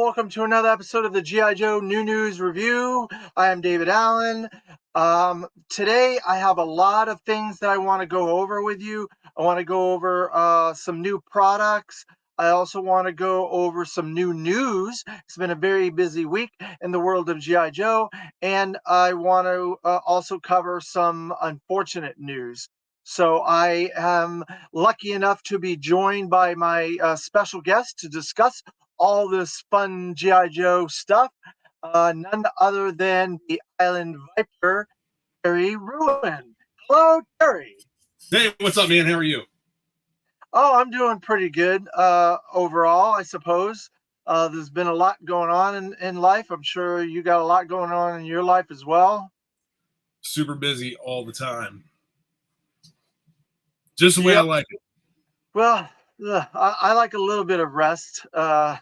welcome to another episode of the G.I. Joe New News Review. I am David Allen. Today I have a lot of things that I want to go over with you. I want to go over some new products. I also want to go over some new news. It's been a very busy week in the world of G.I. Joe, and I want to also cover some unfortunate news. So I am lucky enough to be joined by my special guest to discuss all this fun G.I. Joe stuff. None other than the Island Viper, Terry Ruin. Hello, Terry. Hey, what's up, man? How are you? Oh, I'm doing pretty good overall, I suppose. There's been a lot going on in life. I'm sure you got a lot going on in your life as well. Super busy all the time. Just the way I Yep. like it. Well, I like a little bit of rest. I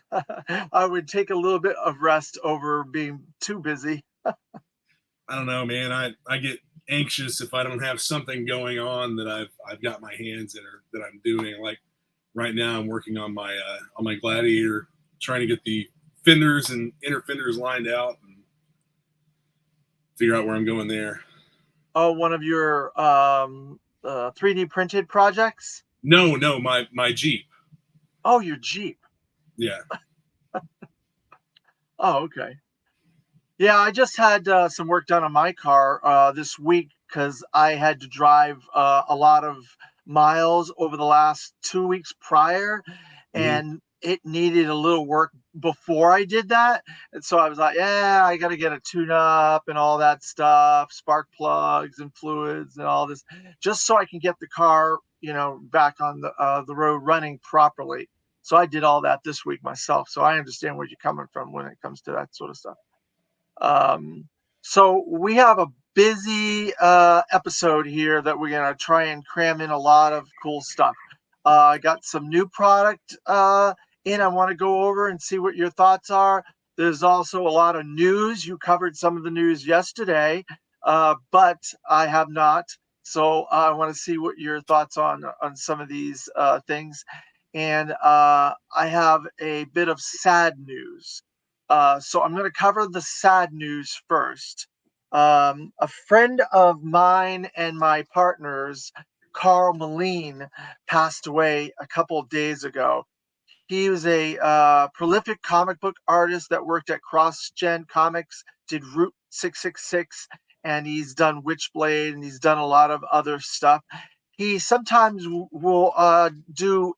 would take a little bit of rest over being too busy. I don't know, man. I get anxious if I don't have something going on that I've got my hands in or that I'm doing. Like right now, I'm working on my Gladiator, trying to get the fenders and inner fenders lined out and figure out where I'm going there. Oh, one of your 3D printed projects? No, my Jeep. Oh, your Jeep. Yeah. Oh, okay. Yeah, I just had some work done on my car this week because I had to drive a lot of miles over the last 2 weeks prior, hmm and it needed a little work before I did that. And so I was like, yeah, I got to get a tune up and all that stuff, spark plugs and fluids and all this, just so I can get the car, back on the road running properly. So I did all that this week myself. So I understand where you're coming from when it comes to that sort of stuff. Um, so we have a busy episode here that we're going to try and cram in a lot of cool stuff. I got some new product in I want to go over and see what your thoughts are. There's also a lot of news. You covered some of the news yesterday, but I have not. So I want to see what your thoughts on some of these things. And I have a bit of sad news. So I'm going to cover the sad news first. A friend of mine and my partner's, Carl Moline, passed away a couple of days ago. He was a prolific comic book artist that worked at CrossGen Comics, did Route 666, and he's done Witchblade, and he's done a lot of other stuff. He sometimes will do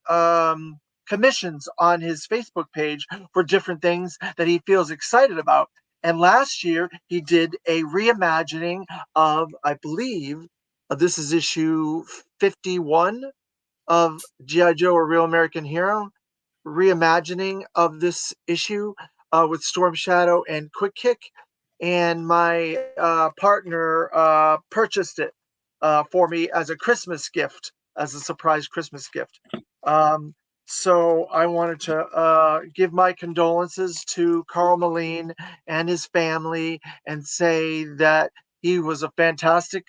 commissions on his Facebook page for different things that he feels excited about. And last year, he did a reimagining of, I believe, this is issue 51 of G.I. Joe, A Real American Hero, reimagining of this issue with Storm Shadow and Quick Kick. And my partner purchased it for me as a Christmas gift, as a surprise Christmas gift. Um, so I wanted to give my condolences to Carl Moline and his family and say that he was a fantastic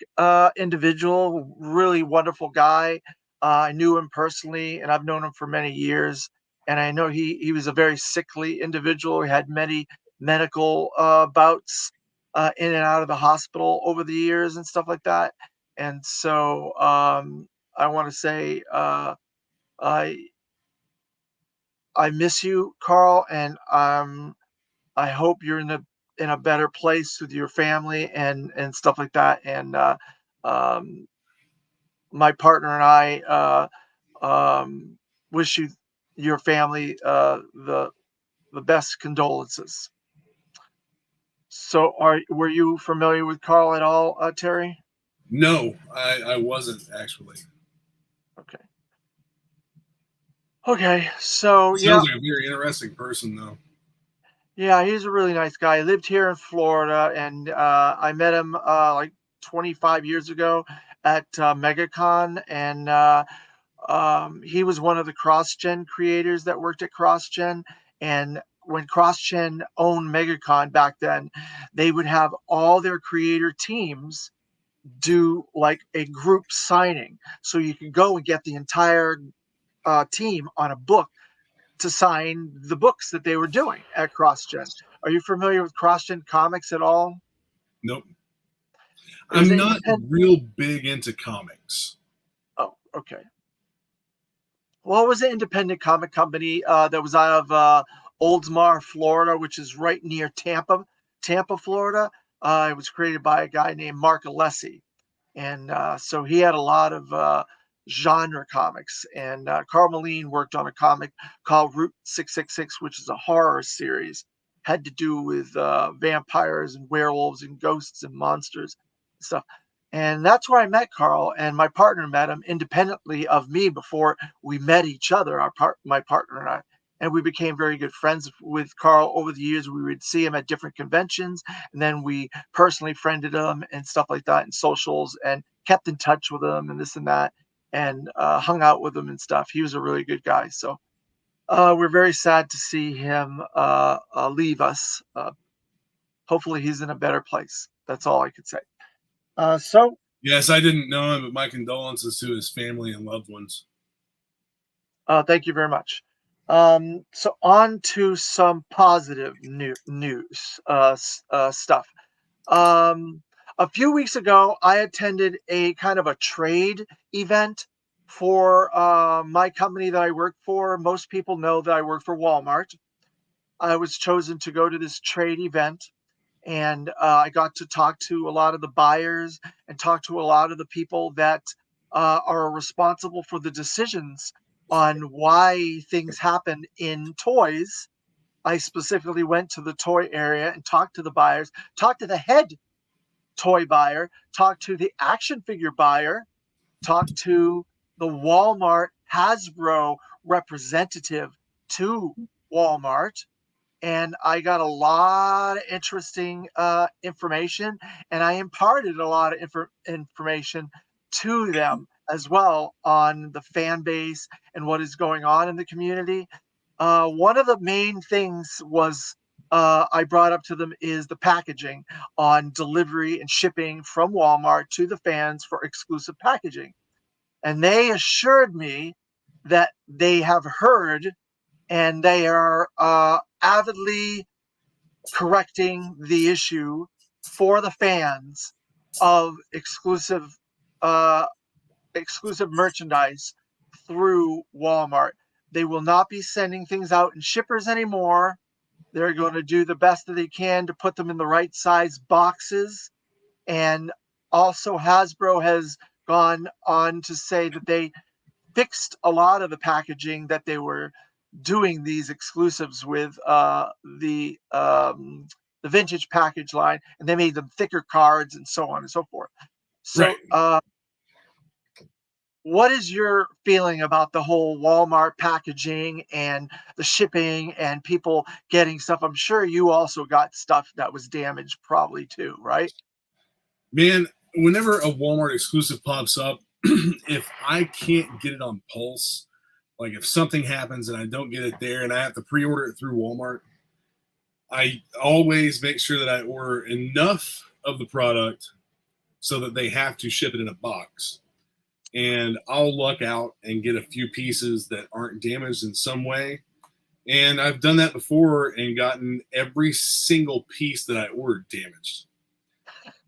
individual, really wonderful guy. I knew him personally, and I've known him for many years. And I know he was a very sickly individual. He had many medical bouts in and out of the hospital over the years and stuff like that. And so I want to say I I miss you, Carl, and I hope you're in a better place with your family and stuff like that. And um, my partner and I wish you your family the best condolences. So, were you familiar with Carl at all, Terry? No, I wasn't actually. Okay. Okay. So, yeah, Sounds like a very interesting person, though. yeah, he's a really nice guy. He lived here in Florida, and I met him like 25 years ago at MegaCon, and he was one of the CrossGen creators that worked at CrossGen. And when CrossGen owned MegaCon back then, they would have all their creator teams do like a group signing, so you could go and get the entire team on a book to sign the books that they were doing at CrossGen. Are you familiar with CrossGen Comics at all? Nope. It was I'm an not independent. real big into comics. Oh, okay. Well, it was an independent comic company that was out of Oldsmar, Florida, which is right near Tampa, Florida. It was created by a guy named Mark Alessi, and so he had a lot of genre comics. And Carl Moline worked on a comic called Route 666, which is a horror series, had to do with vampires and werewolves and ghosts and monsters and stuff. And that's where I met Carl, and my partner met him independently of me before we met each other. My partner and I, and we became very good friends with Carl over the years. We would see him at different conventions, and then we personally friended him and stuff like that in socials, and kept in touch with him and this and that, and hung out with him and stuff. He was a really good guy. So we're very sad to see him leave us. Hopefully, he's in a better place. That's all I could say. So Yes, I didn't know him, but my condolences to his family and loved ones. thank you very much. So on to some positive news stuff. Um, a few weeks ago, I attended a kind of a trade event for my company that I work for. Most people know that I work for Walmart. I was chosen to go to this trade event, and I got to talk to a lot of the buyers and talk to a lot of the people that are responsible for the decisions on why things happen in toys. I specifically went to the toy area and talked to the buyers, talked to the head toy buyer, talked to the action figure buyer, talked to the Walmart Hasbro representative to Walmart, and I got a lot of interesting information, and I imparted a lot of information to them as well on the fan base and what is going on in the community. One of the main things was I brought up to them is the packaging on delivery and shipping from Walmart to the fans for exclusive packaging. And they assured me that they have heard and they are avidly correcting the issue for the fans of uh, exclusive merchandise through Walmart. They will not be sending things out in shippers anymore. They're going to do the best that they can to put them in the right size boxes. And also, Hasbro has gone on to say that they fixed a lot of the packaging that they were doing these exclusives with the vintage package line, and they made them thicker cards and so on and so forth. Right. So, what is your feeling about the whole Walmart packaging and the shipping and people getting stuff? I'm sure you also got stuff that was damaged, probably too, right? Man, whenever a Walmart exclusive pops up, if I can't get it on Pulse, like if something happens and I don't get it there and I have to pre-order it through Walmart, I always make sure that I order enough of the product so that they have to ship it in a box. And I'll luck out and get a few pieces that aren't damaged in some way. And I've done that before and gotten every single piece that I ordered damaged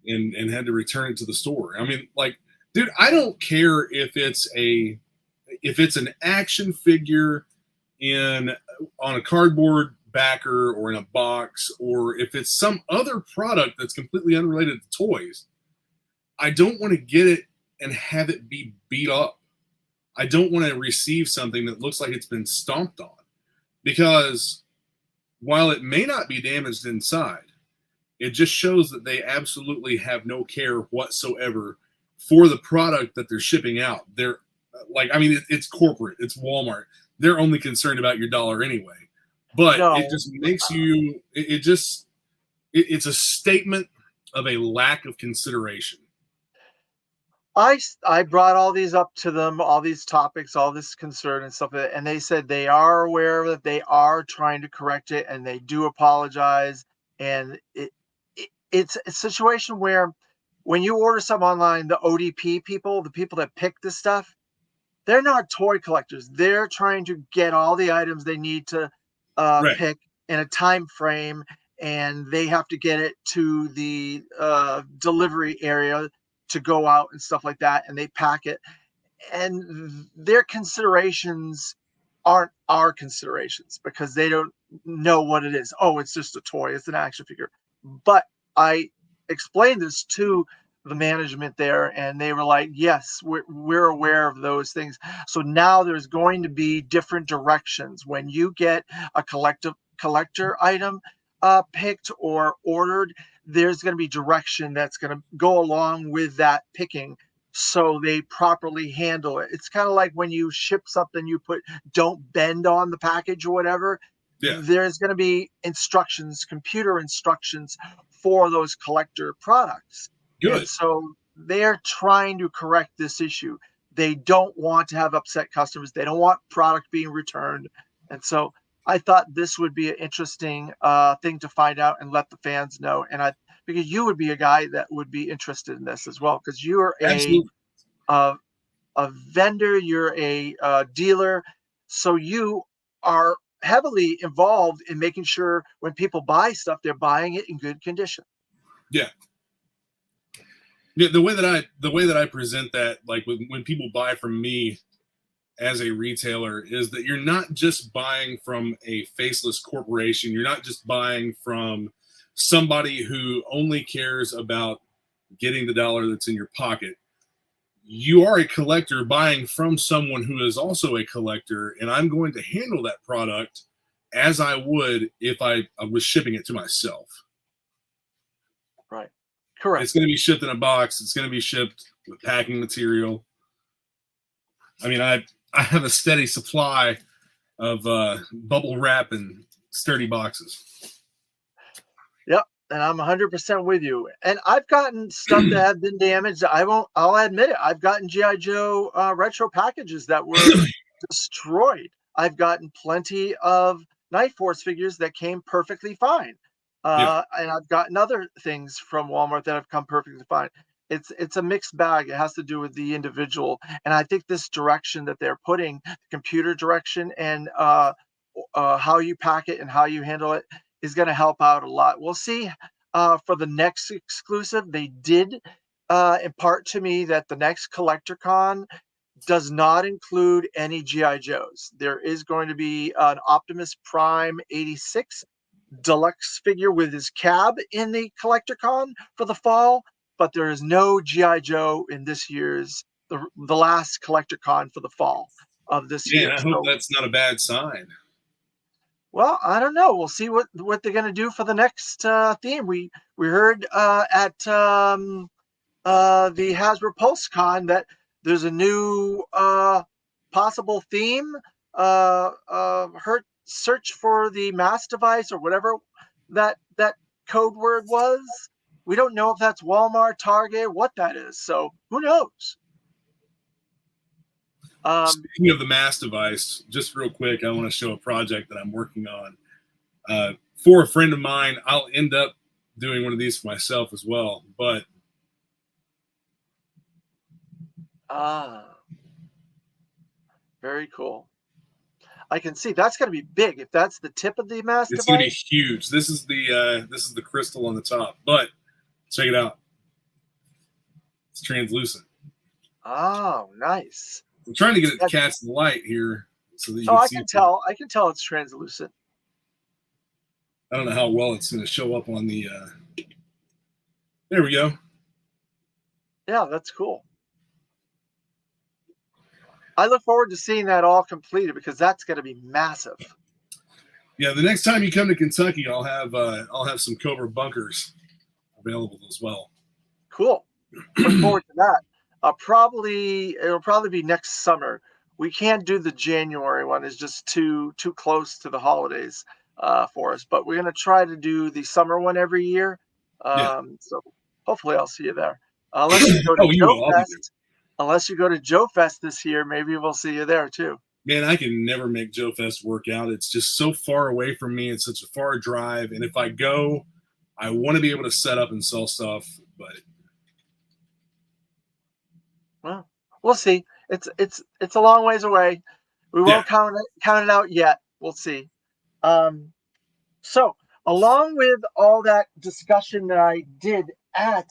and had to return it to the store. I mean, like, dude, I don't care if it's an action figure in on a cardboard backer or in a box, or if it's some other product that's completely unrelated to toys. I don't want to get it and have it be beat up. I don't want to receive something that looks like it's been stomped on, because while it may not be damaged inside, it just shows that they absolutely have no care whatsoever for the product that they're shipping out. They're like, I mean, it's corporate, it's Walmart. They're only concerned about your dollar anyway. But No, it just makes you, it's a statement of a lack of consideration. I brought all these up to them, all these topics, all this concern and stuff, and they said they are aware that they are trying to correct it, and they do apologize. And it's a situation where when you order some online, the ODP people, the people that pick this stuff, they're not toy collectors. They're trying to get all the items they need to Right. pick in a time frame, and they have to get it to the delivery area to go out and stuff like that, and they pack it. And their considerations aren't our considerations because they don't know what it is. Oh, it's just a toy, it's an action figure. But I explained this to the management there, and they were like, yes, we're aware of those things. So now there's going to be different directions when you get a collector item picked or ordered. There's going to be direction that's going to go along with that picking, so they properly handle it. It's kind of like when you ship something, you put don't bend on the package or whatever. Yeah. There's going to be instructions, computer instructions for those collector products. Good. And so they're trying to correct this issue. They don't want to have upset customers. They don't want product being returned. And so I thought this would be an interesting thing to find out and let the fans know. And because you would be a guy that would be interested in this as well, because you're a vendor, you're a dealer, so you are heavily involved in making sure when people buy stuff, they're buying it in good condition. Yeah. Yeah, the way that I present that, like when people buy from me as a retailer, is that you're not just buying from a faceless corporation. You're not just buying from somebody who only cares about getting the dollar that's in your pocket. You are a collector buying from someone who is also a collector, and I'm going to handle that product as I would if I was shipping it to myself. Right. Correct. It's going to be shipped in a box. It's going to be shipped with packing material. I mean, I have a steady supply of bubble wrap and sturdy boxes. Yep. And I'm 100% with you. And I've gotten stuff that have been damaged. I'll admit it. I've gotten G.I. Joe retro packages that were destroyed. I've gotten plenty of Night Force figures that came perfectly fine. And I've gotten other things from Walmart that have come perfectly fine. It's a mixed bag. It has to do with the individual. And I think this direction that they're putting, the computer direction, and how you pack it and how you handle it, is going to help out a lot. We'll see for the next exclusive. They did impart to me that the next Collector Con does not include any G.I. Joes. There is going to be an Optimus Prime 86 deluxe figure with his cab in the Collector Con for the fall, but there is no G.I. Joe in this year's, the last Collector Con for the fall of this year. I hope that's not a bad sign. Well, I don't know. We'll see what they're going to do for the next theme. We heard at the Hasbro PulseCon that there's a new possible theme. Search for the mass device or whatever that code word was. We don't know if that's Walmart, Target, what that is. So who knows? Speaking of the mass device, just real quick, I want to show a project that I'm working on for a friend of mine. I'll end up doing one of these for myself as well, but very cool. I can see that's going to be big if that's the tip of the mass device. It's going to be huge. This is the crystal on the top, but check it out. It's translucent. Oh, nice. I'm trying to get it to catch the light here so that you can see. I can tell it's translucent. I don't know how well it's going to show up on the. There we go. Yeah, that's cool. I look forward to seeing that all completed because that's going to be massive. Yeah, the next time you come to Kentucky, I'll have some Cobra bunkers available as well. Cool. Look forward to that. It'll probably be next summer. We can't do the January one; it's just too close to the holidays for us. But we're going to try to do the summer one every year. So hopefully, I'll see you there. Unless you go to Joe Fest. Unless you go to Joe Fest this year, maybe we'll see you there too. Man, I can never make Joe Fest work out. It's just so far away from me. It's such a far drive. And if I go, I want to be able to set up and sell stuff. But well, we'll see. It's a long ways away. We Yeah. won't count it out yet. We'll see. Um, so along with all that discussion that I did at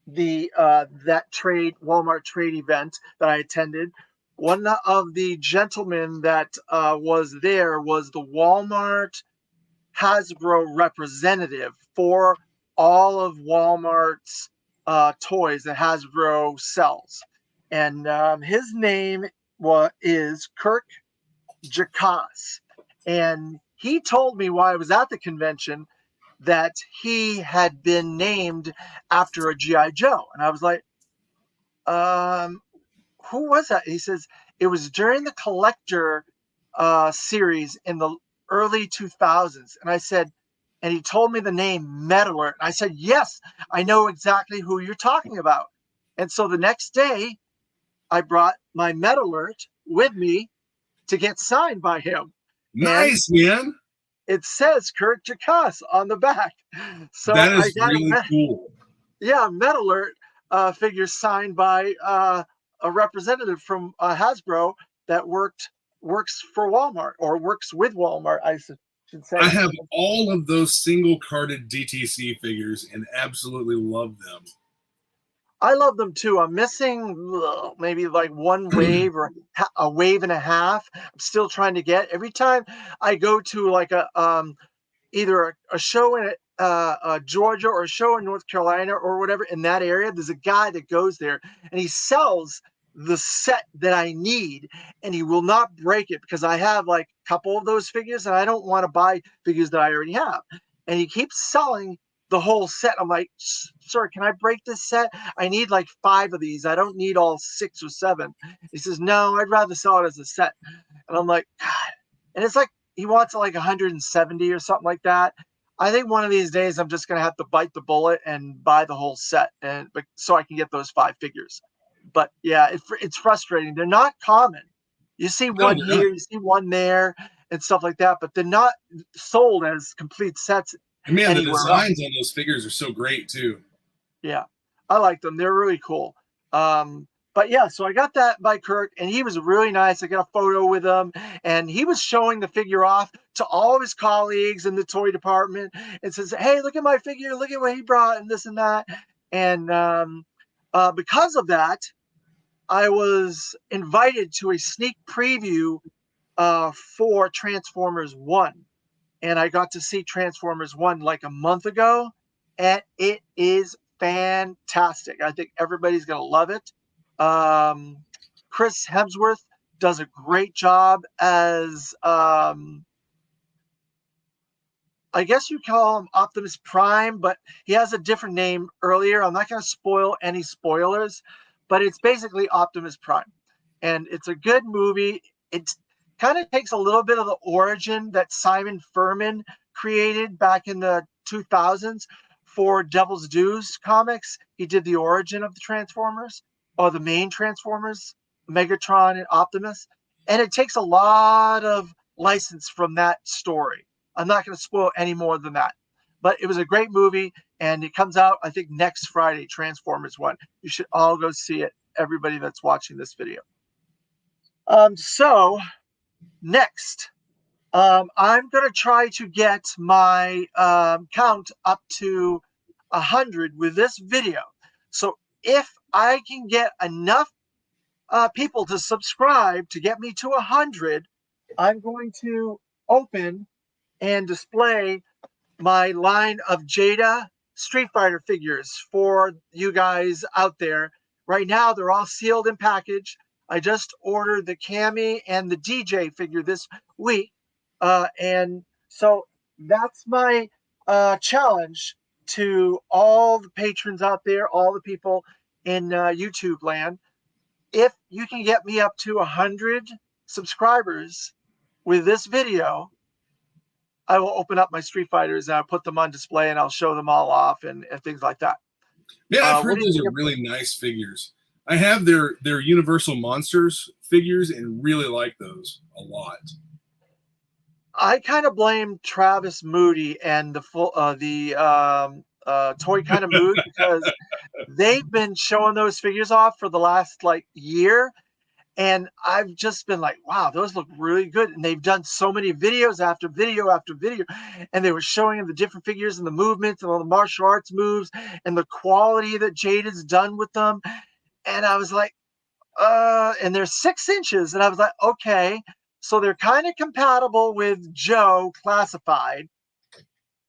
the that Walmart trade event that I attended, one of the gentlemen that was there was the Walmart Hasbro representative for all of Walmart's toys that Hasbro sells, and his name is Kirk Jacas, and he told me while I was at the convention that he had been named after a GI Joe, and I was like, um, who was that? He says it was during the collector series in the early 2000s. And I said, and he told me the name Metal Alert. And I said, yes, I know exactly who you're talking about. And so the next day, I brought my Metal Alert with me to get signed by him. And Nice, man. it says Kurt Jacas on the back. So That I is got really cool. Metal Alert figure signed by a representative from Hasbro that works for Walmart, or works with Walmart, I should say. I have all of those single carded DTC figures and absolutely love them. I love them too. I'm missing maybe like one wave or a wave and a half. I'm still trying to get. Every time I go to like either a show in Georgia or a show in North Carolina or whatever, in that area, there's a guy that goes there and he sells the set that I need, and he will not break it because I have like a couple of those figures and I don't want to buy figures that I already have. And he keeps selling the whole set. I'm like, sir, can I break this set? I need like 5 of these. I don't need all 6 or 7. He says, no, I'd rather sell it as a set. And I'm like, God. And it's like, he wants like 170 or something like that. I think one of these days I'm just gonna have to bite the bullet and buy the whole set, and so I can get those 5 figures. But yeah, it's frustrating. They're not common. You see No, one here, you see one there, and stuff like that, but they're not sold as complete sets and man, the anywhere else. designs on those figures are so great too. Yeah, I like them. They're really cool. But yeah, so I got that by Kirk, and he was really nice. I got a photo with him, and he was showing the figure off to all of his colleagues in the toy department, and says, "Hey, look at my figure! Look at what he brought, and this and that." And because of that, I was invited to a sneak preview for Transformers One, and I got to see Transformers One like a month ago, and it is fantastic. I think everybody's gonna love it. Chris Hemsworth does a great job as I guess you call him Optimus Prime, but he has a different name earlier. I'm not going to spoil any spoilers, but it's basically Optimus Prime, and it's a good movie. It kind of takes a little bit of the origin that Simon Furman created back in the 2000s for Devil's Dues comics. He did the origin of the Transformers, or the main Transformers, Megatron and Optimus, and it takes a lot of license from that story. I'm not going to spoil any more than that, but it was a great movie, and it comes out, I think, next Friday, Transformers One. You should all go see it, everybody that's watching this video. So next, I'm going to try to get my count up to 100 with this video. So if I can get enough people to subscribe to get me to 100, I'm going to open and display my line of Jada Street Fighter figures for you guys out there. Right now, they're all sealed and packaged. I just ordered the Cammy and the DJ figure this week. And so that's my challenge to all the patrons out there, all the people in YouTube land. If you can get me up to 100 subscribers with this video, I will open up my Street Fighters and I'll put them on display and I'll show them all off and things like that. Yeah, I've heard those are really nice figures. I have their Universal Monsters figures and really like those a lot. I kind of blame Travis Moody and the Toy Kind of Mood because they've been showing those figures off for the last like year, And I've just been like, wow, those look really good. And they've done so many videos after video after video. And they were showing the different figures and the movements and all the martial arts moves and the quality that Jade has done with them. And I was like, and they're 6 inches. And I was like, okay. So they're kind of compatible with Joe Classified.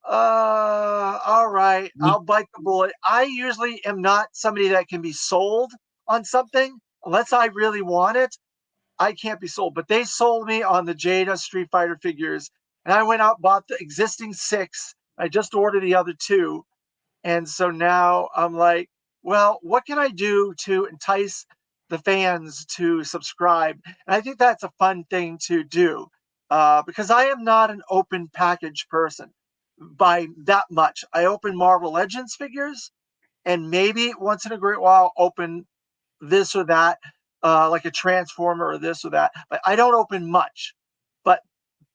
All right. I'll bite the bullet. I usually am not somebody that can be sold on something unless I really want it. I can't be sold, but they sold me on the Jada Street Fighter figures, and I went out bought the existing 6. I just ordered the other 2, and so now I'm like, well, what can I do to entice the fans to subscribe? And I think that's a fun thing to do, because I am not an open package person by that much. I open Marvel Legends figures, and maybe once in a great while open this or that, like a Transformer or this or that. But I don't open much. But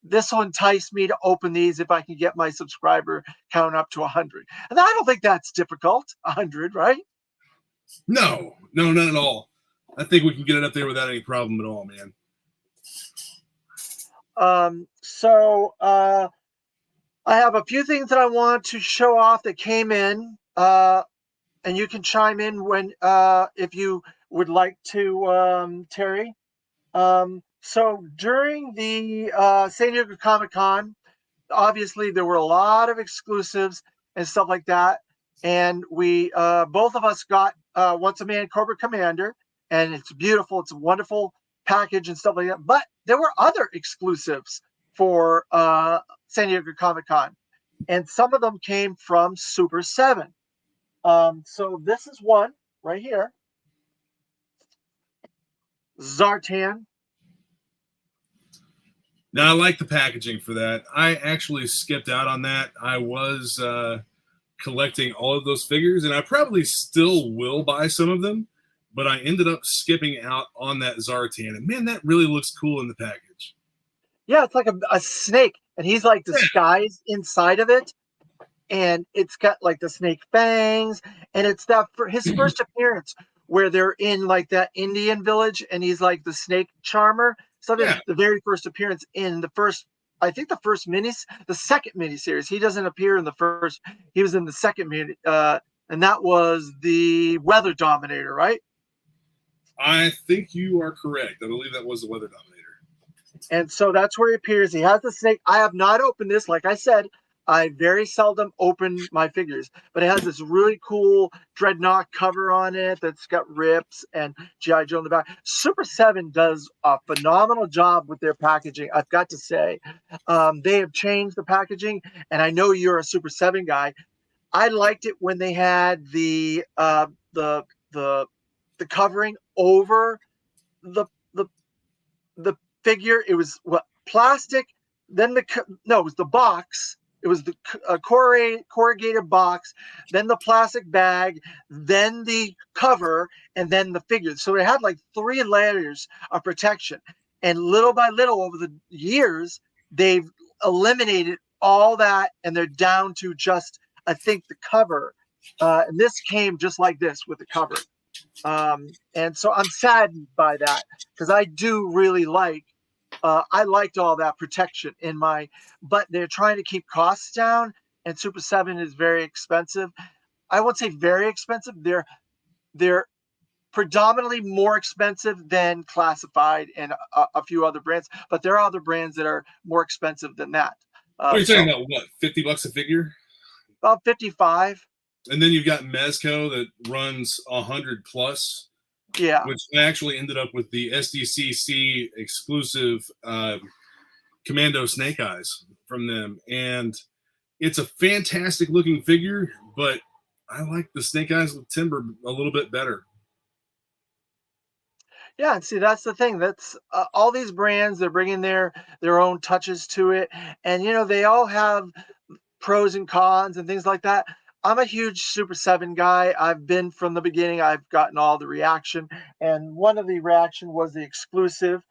this will entice me to open these if I can get my subscriber count up to 100. And I don't think that's difficult, 100, right? No, not at all. I think we can get it up there without any problem at all, man. I have a few things that I want to show off that came in, and you can chime in when if you would like to, Terry. So during the San Diego Comic-Con, obviously there were a lot of exclusives and stuff like that, and we both of us got Once a Man Cobra Commander, and it's beautiful. It's a wonderful package and stuff like that. But there were other exclusives for San Diego Comic-Con, and some of them came from Super 7. So this is one right here. Zartan. Now, I like the packaging for that. I actually skipped out on that. I was collecting all of those figures, and I probably still will buy some of them, but I ended up skipping out on that Zartan. And man, that really looks cool in the package. Yeah, it's like a snake, and he's like disguised inside of it, and it's got like the snake fangs, and it's that for his first appearance where they're in like that Indian village, and he's like the snake charmer. So that's the very first appearance in the first, I think the second miniseries. He doesn't appear in the first. He was in the second mini, and that was the Weather Dominator, right? I think you are correct. I believe that was the Weather Dominator. And so that's where he appears. He has the snake. I have not opened this. Like I said, I very seldom open my figures, but it has this really cool Dreadnought cover on it that's got rips and G.I. Joe in the back. Super 7 does a phenomenal job with their packaging, I've got to say. They have changed the packaging, and I know you're a Super 7 guy. I liked it when they had the covering over the figure. It was plastic. Then it was the box. It was the corrugated box, then the plastic bag, then the cover, and then the figure. So it had like 3 layers of protection. And little by little over the years, they've eliminated all that, and they're down to just, I think, the cover. And this came just like this with the cover. And so I'm saddened by that, because I do really like, I liked all that protection but they're trying to keep costs down, and Super 7 is very expensive. I won't say very expensive. They're predominantly more expensive than Classified and a few other brands, but there are other brands that are more expensive than that. What are you talking about? What, $50 a figure? About 55. And then you've got Mezco that runs 100 plus. Yeah. Which actually ended up with the SDCC exclusive Commando Snake Eyes from them. And it's a fantastic looking figure, but I like the Snake Eyes with Timber a little bit better. Yeah, and see, that's the thing. That's all these brands, they're bringing their own touches to it. And, they all have pros and cons and things like that. I'm a huge Super 7 guy. I've been from the beginning. I've gotten all the reaction. And one of the reaction was the exclusive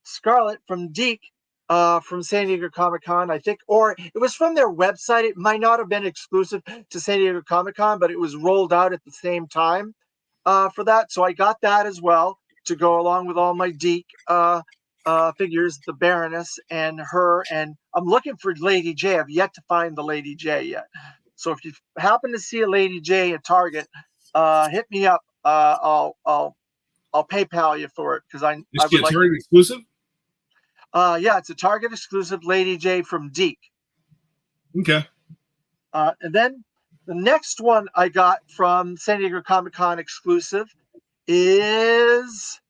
Scarlet from Deke from San Diego Comic-Con, I think. Or it was from their website. It might not have been exclusive to San Diego Comic-Con, but it was rolled out at the same time for that. So I got that as well. to go along with all my Deke figures, the Baroness and her. And I'm looking for Lady J. I've yet to find the Lady J yet. So if you happen to see a Lady J at Target, hit me up. I'll PayPal you for it because I Is she would a like. Target exclusive? Yeah, it's a Target exclusive Lady J from Deke. Okay. And then the next one I got from San Diego Comic-Con exclusive is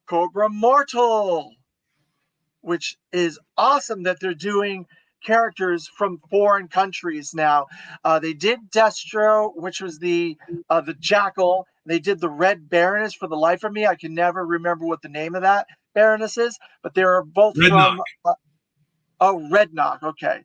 Cobra Mortal, which is awesome that they're doing characters from foreign countries now. They did Destro, which was the Jackal. They did the Red Baroness. For the life of me, I can never remember what the name of that Baroness is, but they are both Red from Knock. Red Knock. Okay.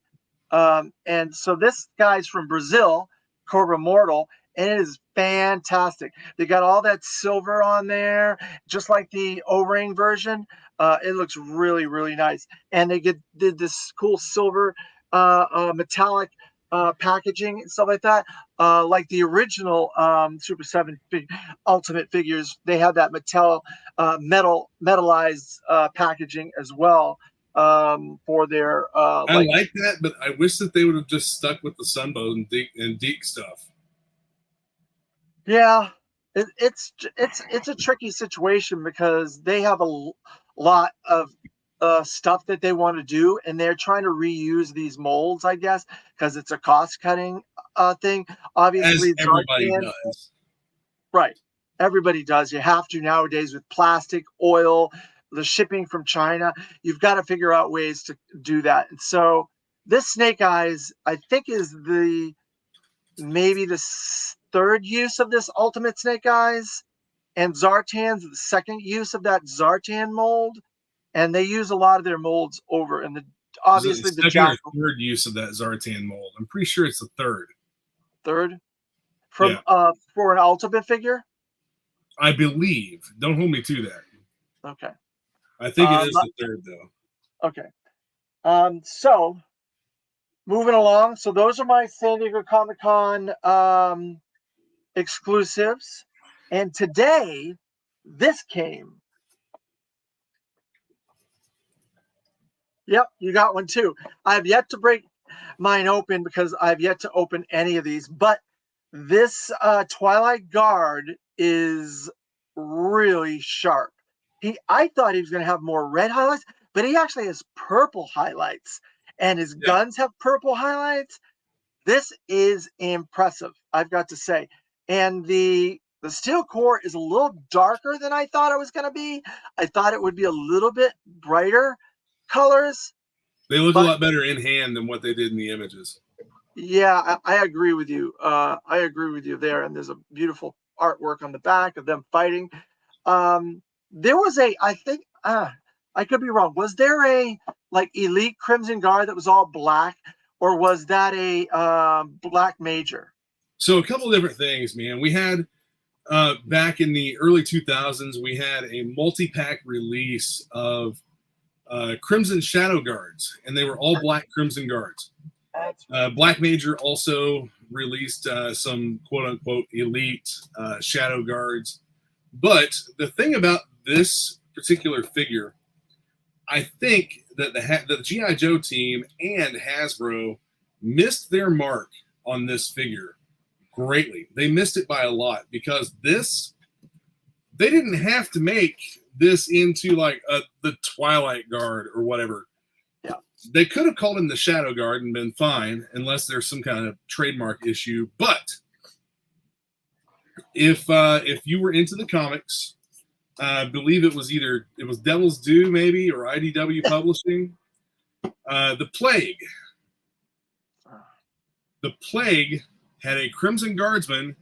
And so this guy's from Brazil, Cobra Mortal, and it is fantastic. They got all that silver on there, just like the O-ring version. It looks really, really nice. And they did this cool silver metallic packaging and stuff like that. Like the original Super 7 Ultimate figures, they had that metalized packaging as well. For their I like that, but I wish that they would have just stuck with the Sunbow and Deke stuff. Yeah, it's a tricky situation because they have a lot of stuff that they want to do, and they're trying to reuse these molds, I guess, because it's a cost cutting thing. As Obviously, everybody Zartan, does. right? Everybody does. You have to nowadays with plastic, oil, the shipping from China. You've got to figure out ways to do that. And so this Snake Eyes, I think, is maybe the third use of this Ultimate Snake Eyes, and Zartan's the second use of that Zartan mold. And they use a lot of their molds over, and obviously the second or Jackal. third use of that Zartan mold. I'm pretty sure it's the third. Third from for an Ultimate figure. I believe. Don't hold me to that. Okay. I think it is the third, though. Okay. So moving along. So those are my San Diego Comic-Con exclusives. And today, this came. Yep, you got one too. I have yet to break mine open because I've yet to open any of these. But this Twilight Guard is really sharp. I thought he was going to have more red highlights, but he actually has purple highlights, and his guns have purple highlights. This is impressive, I've got to say. And the steel core is a little darker than I thought it was going to be. I thought it would be a little bit brighter colors. They look a lot better in hand than what they did in the images. Yeah, I agree with you. I agree with you there. And there's a beautiful artwork on the back of them fighting. There was I think, I could be wrong. Was there a like Elite Crimson Guard that was all black, or was that a black major? So a couple different things, man. We had back in the early 2000s, we had a multi-pack release of Crimson Shadow Guards, and they were all black Crimson Guards. Black Major also released some quote-unquote elite Shadow Guards. But the thing about this particular figure, I think that the G.I. Joe team and Hasbro missed their mark on this figure greatly. They missed it by a lot because they didn't have to make this into like the Twilight Guard or whatever. Yeah. They could have called him the Shadow Guard and been fine unless there's some kind of trademark issue. But if you were into the comics, I believe it was Devil's Due maybe or IDW Publishing. The Plague had a Crimson Guardsman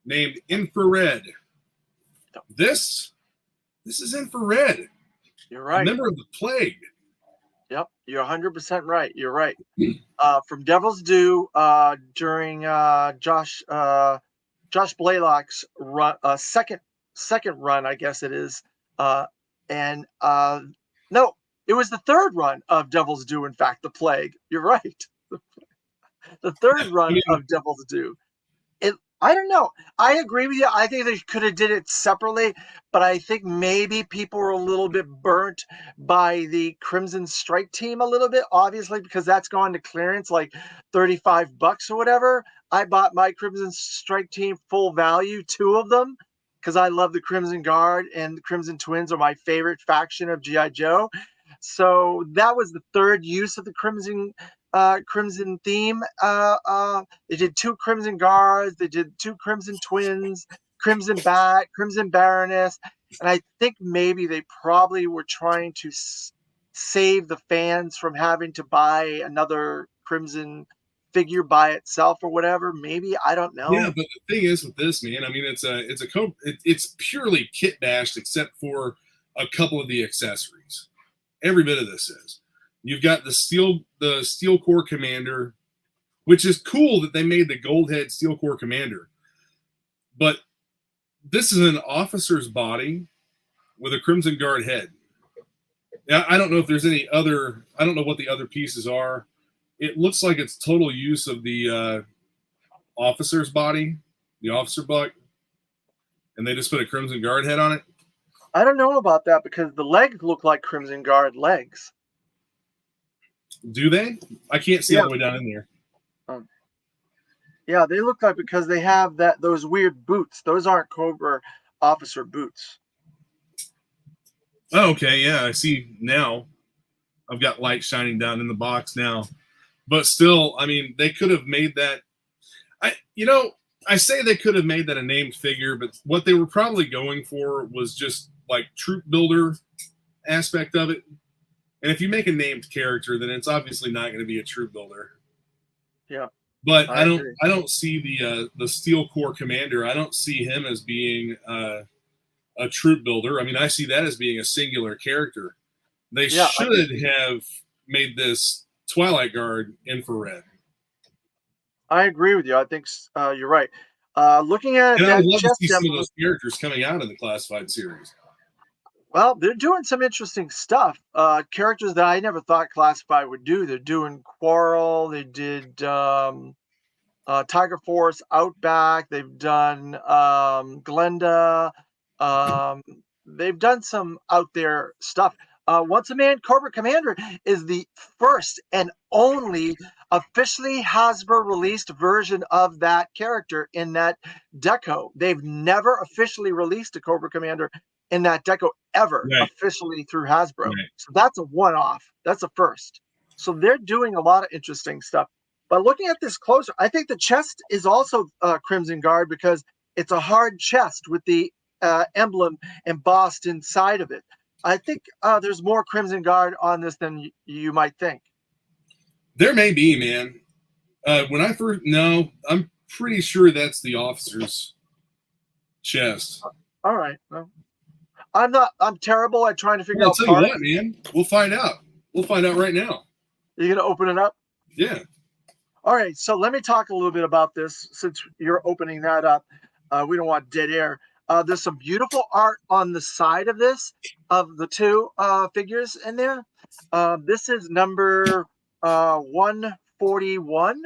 named Infrared. This is Infrared. You're right. A member of the Plague. Yep, you're 100% right. You're right. From Devil's Due during Josh Blaylock's run, second run, I guess it is. And no, it was the third run of Devil's Due. In fact, the Plague. You're right. The third run of Devil's Due. I don't know. I agree with you. I think they could have did it separately, but I think maybe people were a little bit burnt by the Crimson Strike team a little bit, obviously, because that's gone to clearance like $35 or whatever. I bought my Crimson Strike team full value, two of them, because I love the Crimson Guard and the Crimson Twins are my favorite faction of G.I. Joe. So that was the third use of the Crimson theme. They did two Crimson Guards, they did two Crimson Twins, Crimson Bat, Crimson Baroness, and I think maybe they probably were trying to save the fans from having to buy another Crimson figure by itself or whatever. Maybe I don't Yeah, know. but the thing is with this, man, I mean, it's purely kit bashed except for a couple of the accessories. Every bit of this is. You've got the Steel Core Commander, which is cool that they made the gold head Steel Core Commander. But this is an officer's body with a Crimson Guard head. Now, I don't know if there's any other. I don't know what the other pieces are. It looks like it's total use of the officer's body, the officer buck, and they just put a Crimson Guard head on it. I don't know about that because the legs look like Crimson Guard legs. Do they? I can't see all the way down in there. Yeah, they look like because they have those weird boots. Those aren't Cobra officer boots. Oh, okay, yeah, I see now. I've got light shining down in the box now. But still, I mean, they could have made that. I say they could have made that a named figure, but what they were probably going for was just like troop builder aspect of it. And if you make a named character, then it's obviously not going to be a troop builder. Yeah. But I don't see the Steel Core Commander. I don't see him as being a troop builder. I mean, I see that as being a singular character. They should have made this Twilight Guard infrared. I agree with you. I think you're right. Looking at and that I would love to chest see some emblem, of those characters coming out in the classified series. well, they're doing some interesting stuff. Characters that I never thought Classified would do. They're doing Quarrel. They did Tiger Force, Outback. They've done Glenda. They've done some out there stuff. Once a Man Cobra Commander is the first and only officially Hasbro released version of that character in that deco. They've never officially released a Cobra Commander in that deco ever officially through Hasbro. Right. So that's a one-off. That's a first. So they're doing a lot of interesting stuff. But looking at this closer, I think the chest is also Crimson Guard because it's a hard chest with the emblem embossed inside of it. I think there's more Crimson Guard on this than you might think. There may be, man. I'm pretty sure that's the officer's chest. All right. Well, I'm terrible at trying to figure out. I'll tell you what, man. We'll find out. We'll find out right now. You're going to open it up? Yeah. All right. So let me talk a little bit about this since you're opening that up. We don't want dead air. There's some beautiful art on the side of this, of the two figures in there. This is number 141,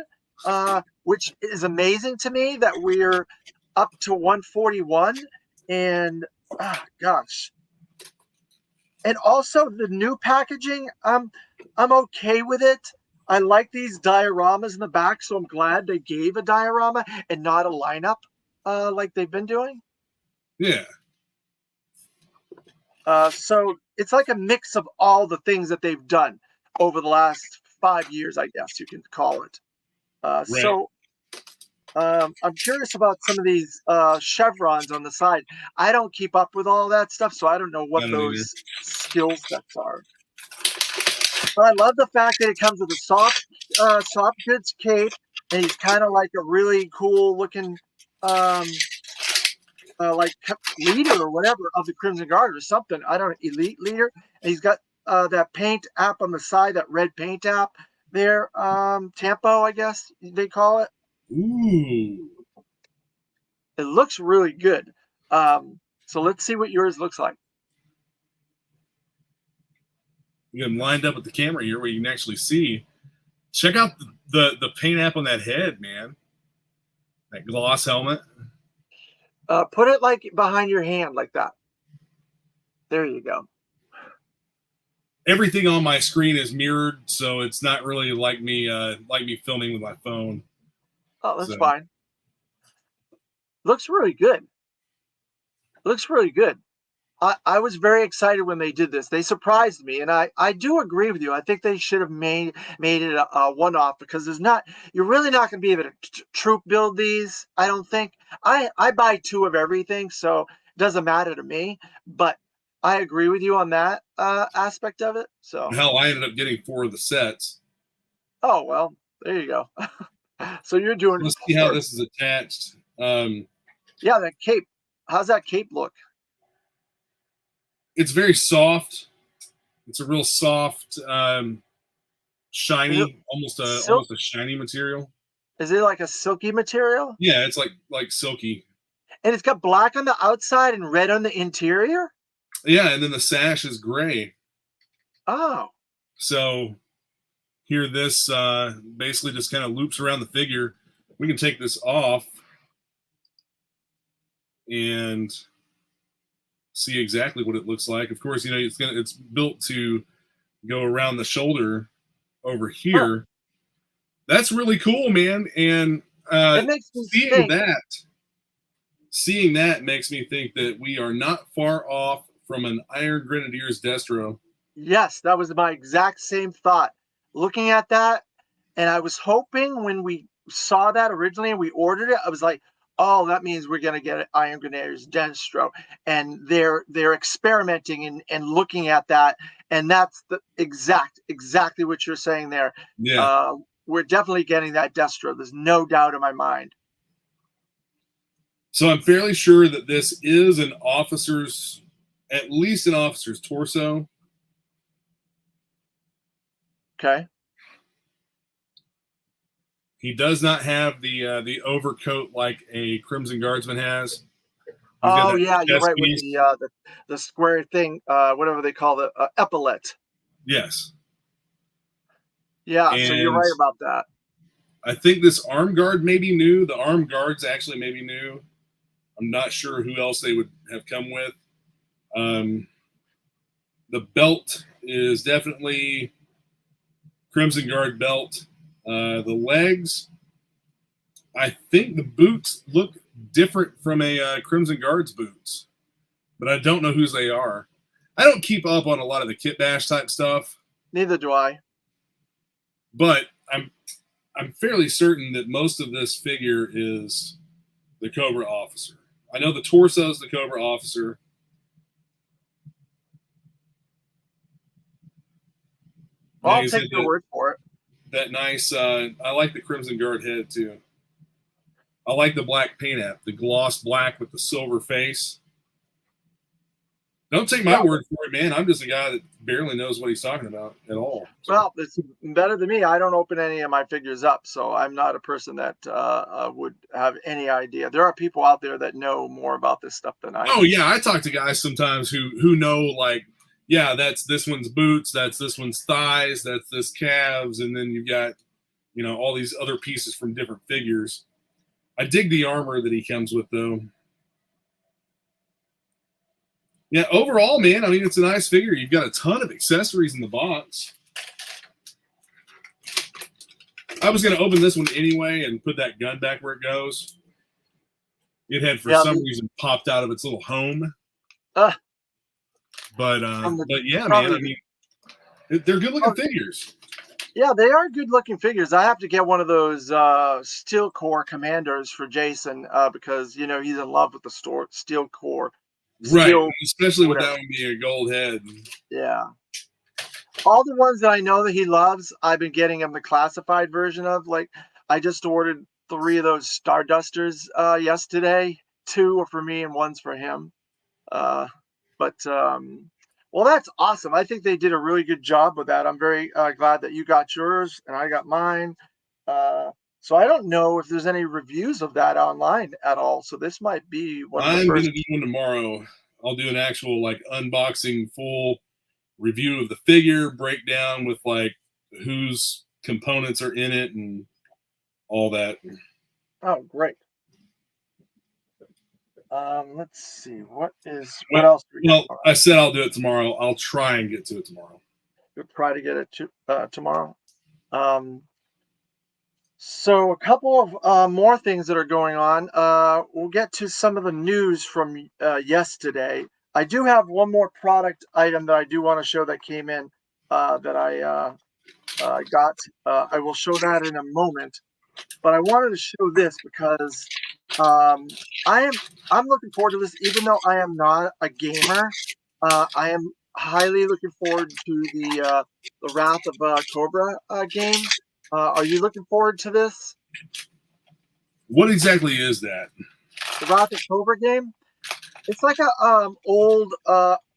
which is amazing to me that we're up to 141. And gosh. And also the new packaging, I'm okay with it. I like these dioramas in the back, so I'm glad they gave a diorama and not a lineup like they've been doing. Yeah. So it's like a mix of all the things that they've done over the last 5 years, I guess you can call it. Right. So I'm curious about some of these chevrons on the side. I don't keep up with all that stuff, so I don't know what those skill sets are. But I love the fact that it comes with a soft goods cape, and he's kind of like a really cool looking like leader or whatever of the Crimson Guard or something. I don't know, elite leader. And he's got that paint app on the side, that red paint app there. Tampo, I guess they call it. Ooh. It looks really good. So let's see what yours looks like. You got them lined up with the camera here where you can actually see. Check out the paint app on that head, man. That gloss helmet. Put it like behind your hand like that. There you go. Everything on my screen is mirrored, so it's not really like me filming with my phone. Oh, that's fine. Looks really good. Looks really good. I was very excited when they did this. They surprised me, and I do agree with you. I think they should have made it a one-off, because you're really not going to be able to troop build these. I don't think. I buy 2 of everything, so it doesn't matter to me. But I agree with you on that aspect of it. So Hell, I ended up getting 4 of the sets. oh well, there you go. So you're doing. Let's see how this is attached. Yeah, that cape. How's that cape look? It's very soft. It's a real soft, shiny, almost a shiny material. Is it like a silky material? Yeah, it's like silky. And it's got black on the outside and red on the interior? Yeah, and then the sash is gray. Oh. So here this basically just kind of loops around the figure. We can take this off and see exactly what it looks like. Of course, it's built to go around the shoulder over here. Huh. That's really cool, man. And it makes me seeing that makes me think that we are not far off from an Iron Grenadiers Destro. Yes, that was my exact same thought. Looking at that, and I was hoping when we saw that originally and we ordered it, I was like, oh, that means we're going to get an Iron Grenadiers Destro. And they're experimenting and looking at that. And that's the exactly what you're saying there. Yeah. We're definitely getting that Destro. There's no doubt in my mind. So I'm fairly sure that this is at least an officer's torso. Okay. He does not have the overcoat like a Crimson Guardsman has. Oh yeah, you're right piece. With the square thing, whatever they call the epaulette. Yes. Yeah, so you're right about that. I think this arm guard may be new. The arm guards actually may be new. I'm not sure who else they would have come with. The belt is definitely Crimson Guard belt. The legs, I think the boots look different from a Crimson Guard's boots, but I don't know whose they are. I don't keep up on a lot of the Kit Bash type stuff. Neither do I. But I'm fairly certain that most of this figure is the Cobra officer. I know the torso is the Cobra officer. Well, I'll take your word for it. That nice, I like the Crimson Guard head too. I like the black paint app, the gloss black with the silver face. Don't take my word for it, man. I'm just a guy that barely knows what he's talking about at all. So. Well, it's better than me. I don't open any of my figures up, so I'm not a person that would have any idea. There are people out there that know more about this stuff than I do. Oh, yeah. I talk to guys sometimes who know, like, yeah, that's this one's boots, that's this one's thighs, that's this calves, and then you've got, all these other pieces from different figures. I dig the armor that he comes with, though. Yeah, overall, man, I mean, it's a nice figure. You've got a ton of accessories in the box. I was going to open this one anyway and put that gun back where it goes. It had, for some reason, popped out of its little home. But yeah, man, I mean, they're good-looking figures. Yeah, they are good-looking figures. I have to get one of those Steel Core Commanders for Jason because, he's in love with the Steel Core. Right, especially with that one being a gold head. Yeah. All the ones that I know that he loves, I've been getting him the classified version of. Like, I just ordered 3 of those Stardusters yesterday. 2 are for me and 1's for him. Well, that's awesome. I think they did a really good job with that. I'm very glad that you got yours and I got mine. So I don't know if there's any reviews of that online at all. So this might be one of the I'm first. going to do one tomorrow. I'll do an actual unboxing, full review of the figure, breakdown with whose components are in it and all that. Oh, great. Let's see. What Well, else do we got? well, I said I'll do it tomorrow. I'll try and get to it tomorrow. We'll try to get it tomorrow. So a couple of more things that are going on. We'll get to some of the news from yesterday. I do have one more product item that I do want to show that came in that I got. I will show that in a moment. But I wanted to show this because um, I'm looking forward to this, even though I am not a gamer. I am highly looking forward to the Wrath of Cobra game. Are you looking forward to this? What exactly is that? The Wrath of Cobra game? It's like a old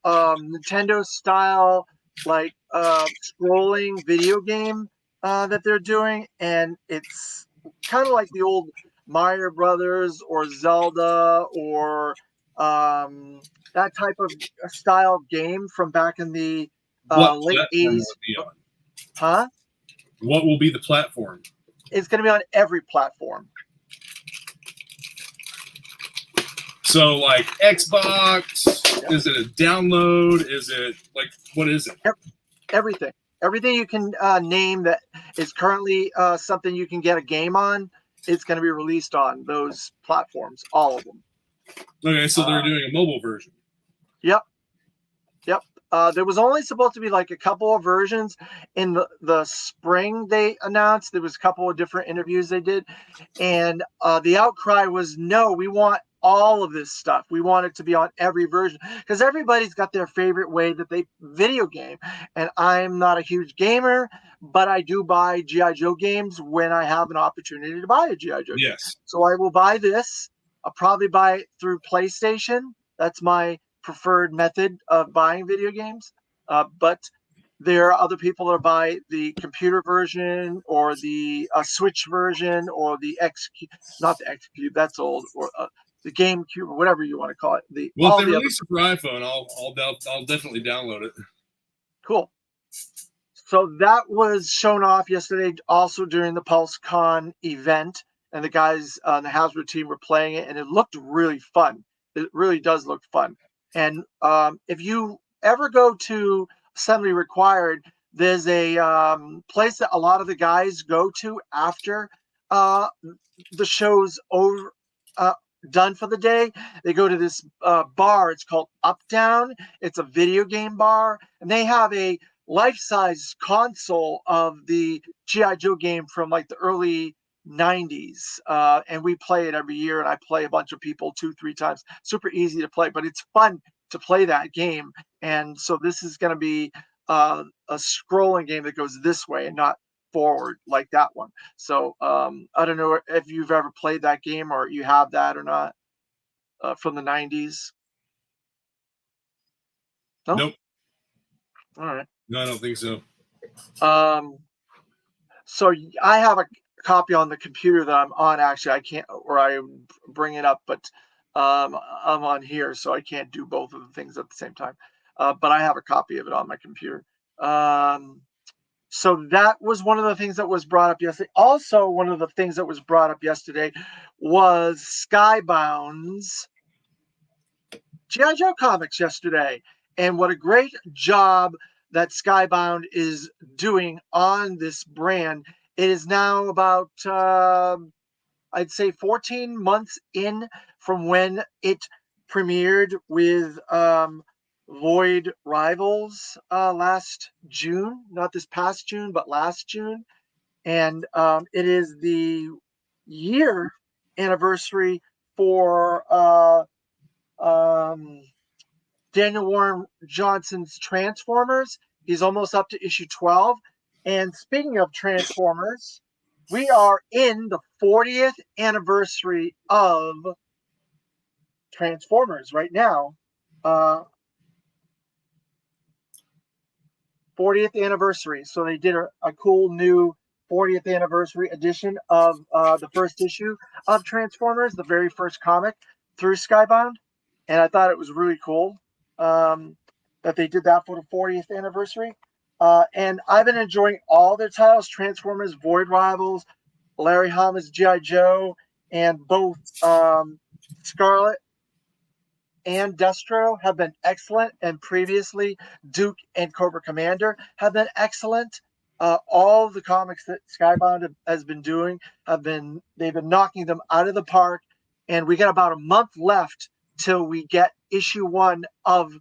Nintendo style like scrolling video game that they're doing, and it's kind of like the old Mario Brothers or Zelda or that type of style game from back in the What late platform will 80s. it be on? Huh? What will be the platform? It's going to be on every platform. So, like Xbox, is it a download? Is it like, what is it? Everything. Everything you can name that is currently something you can get a game on, it's going to be released on those platforms, all of them. Okay, so they're doing a mobile version. Yep. There was only supposed to be like a couple of versions in the spring. They announced there was a couple of different interviews they did, and the outcry was, no, we want all of this stuff. We want it to be on every version because everybody's got their favorite way that they video game. And I'm not a huge gamer, but I do buy G.I. Joe games when I have an opportunity to buy a G.I. Joe game. So I will buy this. I'll probably buy it through PlayStation. That's my preferred method of buying video games. But there are other people that buy the computer version or the Switch version or the not the X Cube, that's old, or the GameCube or whatever you want to call it. If they release it for iPhone, I'll definitely download it. Cool. So that was shown off yesterday, also during the PulseCon event, and the guys on the Hasbro team were playing it, and it looked really fun. It really does look fun. And if you ever go to Assembly Required, there's a place that a lot of the guys go to after the show's over, done for the day. They go to this bar. It's called Up Down. It's a video game bar, and they have a life-size console of the G.I. Joe game from like the early 90s, and we play it every year, and I play a bunch of people 2-3 times. Super easy to play, but it's fun to play that game. And so this is going to be a scrolling game that goes this way and not forward like that one. So I don't know if you've ever played that game or you have that or not, from the 90s. No? Nope. All right. No, I don't think so. So I have a copy on the computer that I'm on. Actually, I can't, or I bring it up, but I'm on here, so I can't do both of the things at the same time. But I have a copy of it on my computer. So that was one of the things that was brought up yesterday. Also, one of the things that was brought up yesterday was Skybound's G.I. Joe comics yesterday. And what a great job that Skybound is doing on this brand. It is now about, I'd say 14 months in from when it premiered with Void Rivals last June, not this past June, but last June. And it is the year anniversary for Daniel Warren Johnson's Transformers. He's almost up to issue 12. And speaking of Transformers, we are in the 40th anniversary of Transformers right now. 40th anniversary. So they did a cool new 40th anniversary edition of the first issue of Transformers, the very first comic through Skybound. And I thought it was really cool that they did that for the 40th anniversary. And I've been enjoying all their titles: Transformers, Void Rivals, Larry Hama's G.I. Joe, and both Scarlet and Destro have been excellent, and previously Duke and Cobra Commander have been excellent. All the comics that Skybound has been doing they've been knocking them out of the park, and we got about a month left till we get issue 1 of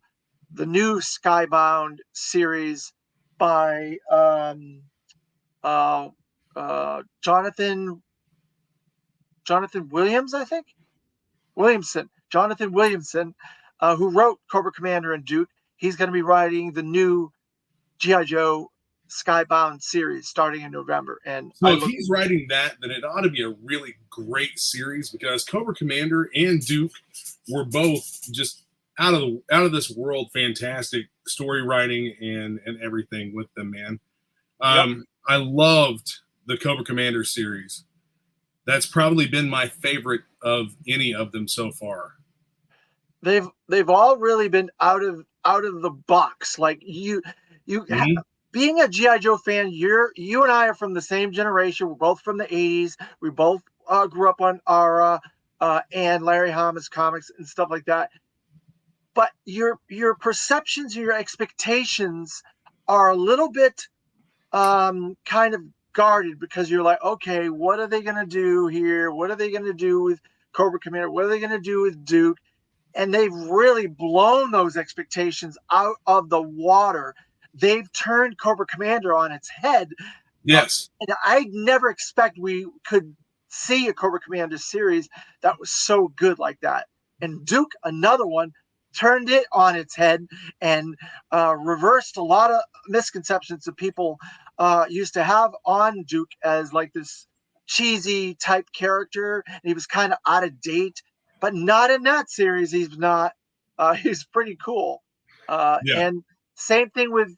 the new Skybound series by Jonathan Williams, I think. Jonathan Williamson, who wrote Cobra Commander and Duke. He's going to be writing the new G.I. Joe Skybound series starting in November. And so if he's writing that, then it ought to be a really great series, because Cobra Commander and Duke were both just out of this world, fantastic story writing and everything with them, man. I loved the Cobra Commander series. That's probably been my favorite of any of them so far. They've all really been out of the box. Like being a G.I. Joe fan, you and I are from the same generation. We're both from the 80s. We both grew up on Ara and Larry Hama's comics and stuff like that. But your perceptions and your expectations are a little bit kind of guarded, because you're like, okay, what are they going to do here? What are they going to do with Cobra Commander? What are they going to do with Duke? And they've really blown those expectations out of the water. They've turned Cobra Commander on its head. Yes. And I never expect we could see a Cobra Commander series that was so good like that. And Duke, another one, turned it on its head and reversed a lot of misconceptions that people used to have on Duke as like this cheesy type character. And he was kind of out of date, but not in that series. He's not. He's pretty cool. And same thing with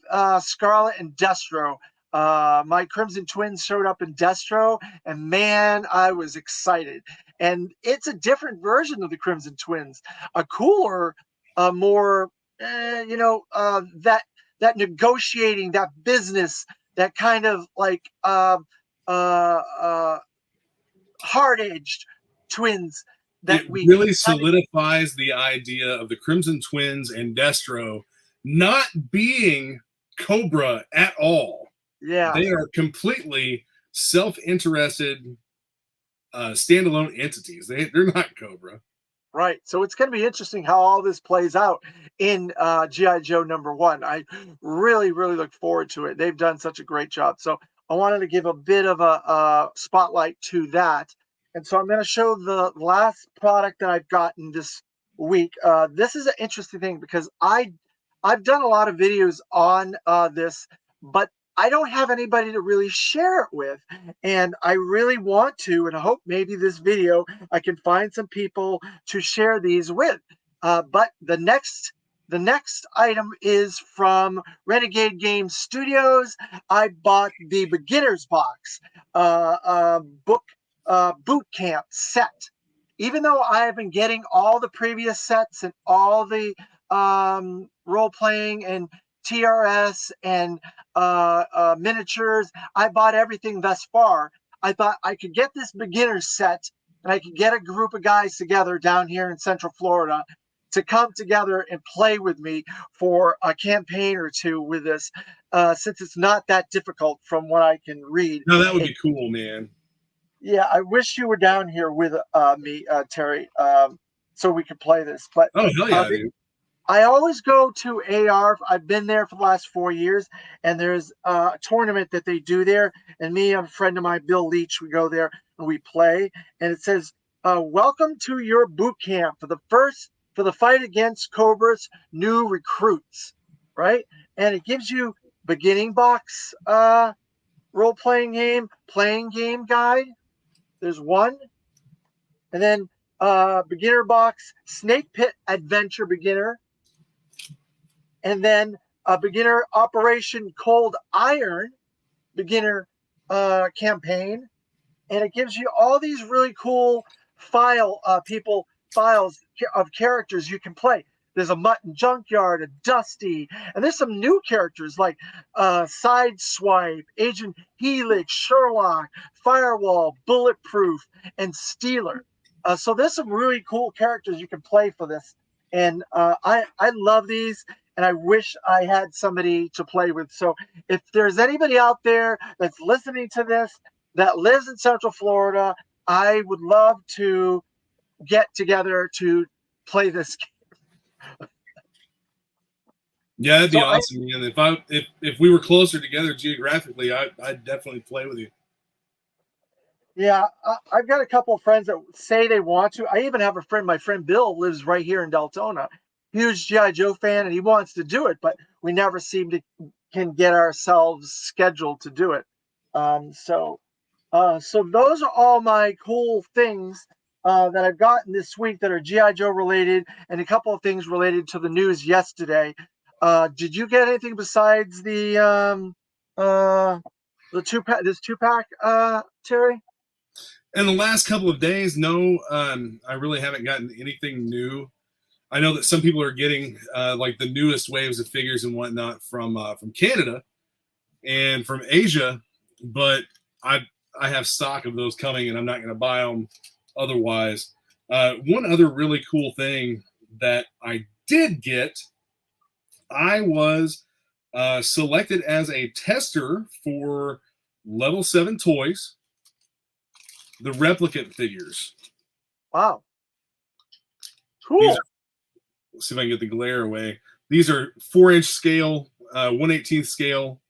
Scarlet and Destro. My Crimson Twins showed up in Destro, and man, I was excited. And it's a different version of the Crimson Twins, a cooler, more, that negotiating, that business, that kind of like hard-edged twins. That it really solidifies the idea of the Crimson Twins and Destro not being Cobra at all. Yeah, they are completely self-interested, standalone entities. They're not Cobra. Right. So it's going to be interesting how all this plays out in G.I. Joe #1. I really, really look forward to it. They've done such a great job. So I wanted to give a bit of a spotlight to that. And so I'm going to show the last product that I've gotten this week. This is an interesting thing, because I've done a lot of videos on this, but I don't have anybody to really share it with. And I really want to, and I hope maybe this video, I can find some people to share these with. But the next item is from Renegade Games Studios. I bought the Beginner's Box book boot camp set. Even though I have been getting all the previous sets and all the role playing and TRS and miniatures, I bought everything thus far. I thought I could get this beginner set, and I could get a group of guys together down here in Central Florida to come together and play with me for a campaign or two with this, since it's not that difficult from what I can read. No, that would be cool, man. Yeah, I wish you were down here with me, Terry, so we could play this. But oh, hell yeah, dude. I always go to AR. I've been there for the last 4 years, and there's a tournament that they do there. And me and a friend of mine, Bill Leach, we go there and we play. And it says, "Welcome to your boot camp for the fight against Cobra's new recruits," right? And it gives you beginning box role playing game guide. There's one, and then beginner box Snake Pit Adventure Beginner. And then a beginner Operation Cold Iron beginner campaign. And it gives you all these really cool files of characters you can play. There's a Mutton Junkyard, a Dusty, and there's some new characters like Sideswipe, Agent Helix, Sherlock, Firewall, Bulletproof, and Steeler. So there's some really cool characters you can play for this. And I love these, and I wish I had somebody to play with. So if there's anybody out there that's listening to this that lives in Central Florida, I would love to get together to play this game. Yeah, that'd be So I, awesome, man. If we were closer together geographically, I'd definitely play with you. yeah, I've got a couple of friends that say they want to. I even have a friend, my friend Bill lives right here in Deltona, huge GI Joe fan, and he wants to do it, but we never seem to can get ourselves scheduled to do it. So so those are all my cool things that I've gotten this week that are GI Joe related, and a couple of things related to the news yesterday. Did you get anything besides the this 2-pack, Terry? In the last couple of days, no, I really haven't gotten anything new. I know that some people are getting like the newest waves of figures and whatnot from Canada and from Asia, but I have stock of those coming, and I'm not going to buy them otherwise. One other really cool thing that I did get, I was selected as a tester for Level 7 Toys, the replicant figures. Wow. These Cool. are, let's see if I can get the glare away. These are 4-inch scale, 1/18 scale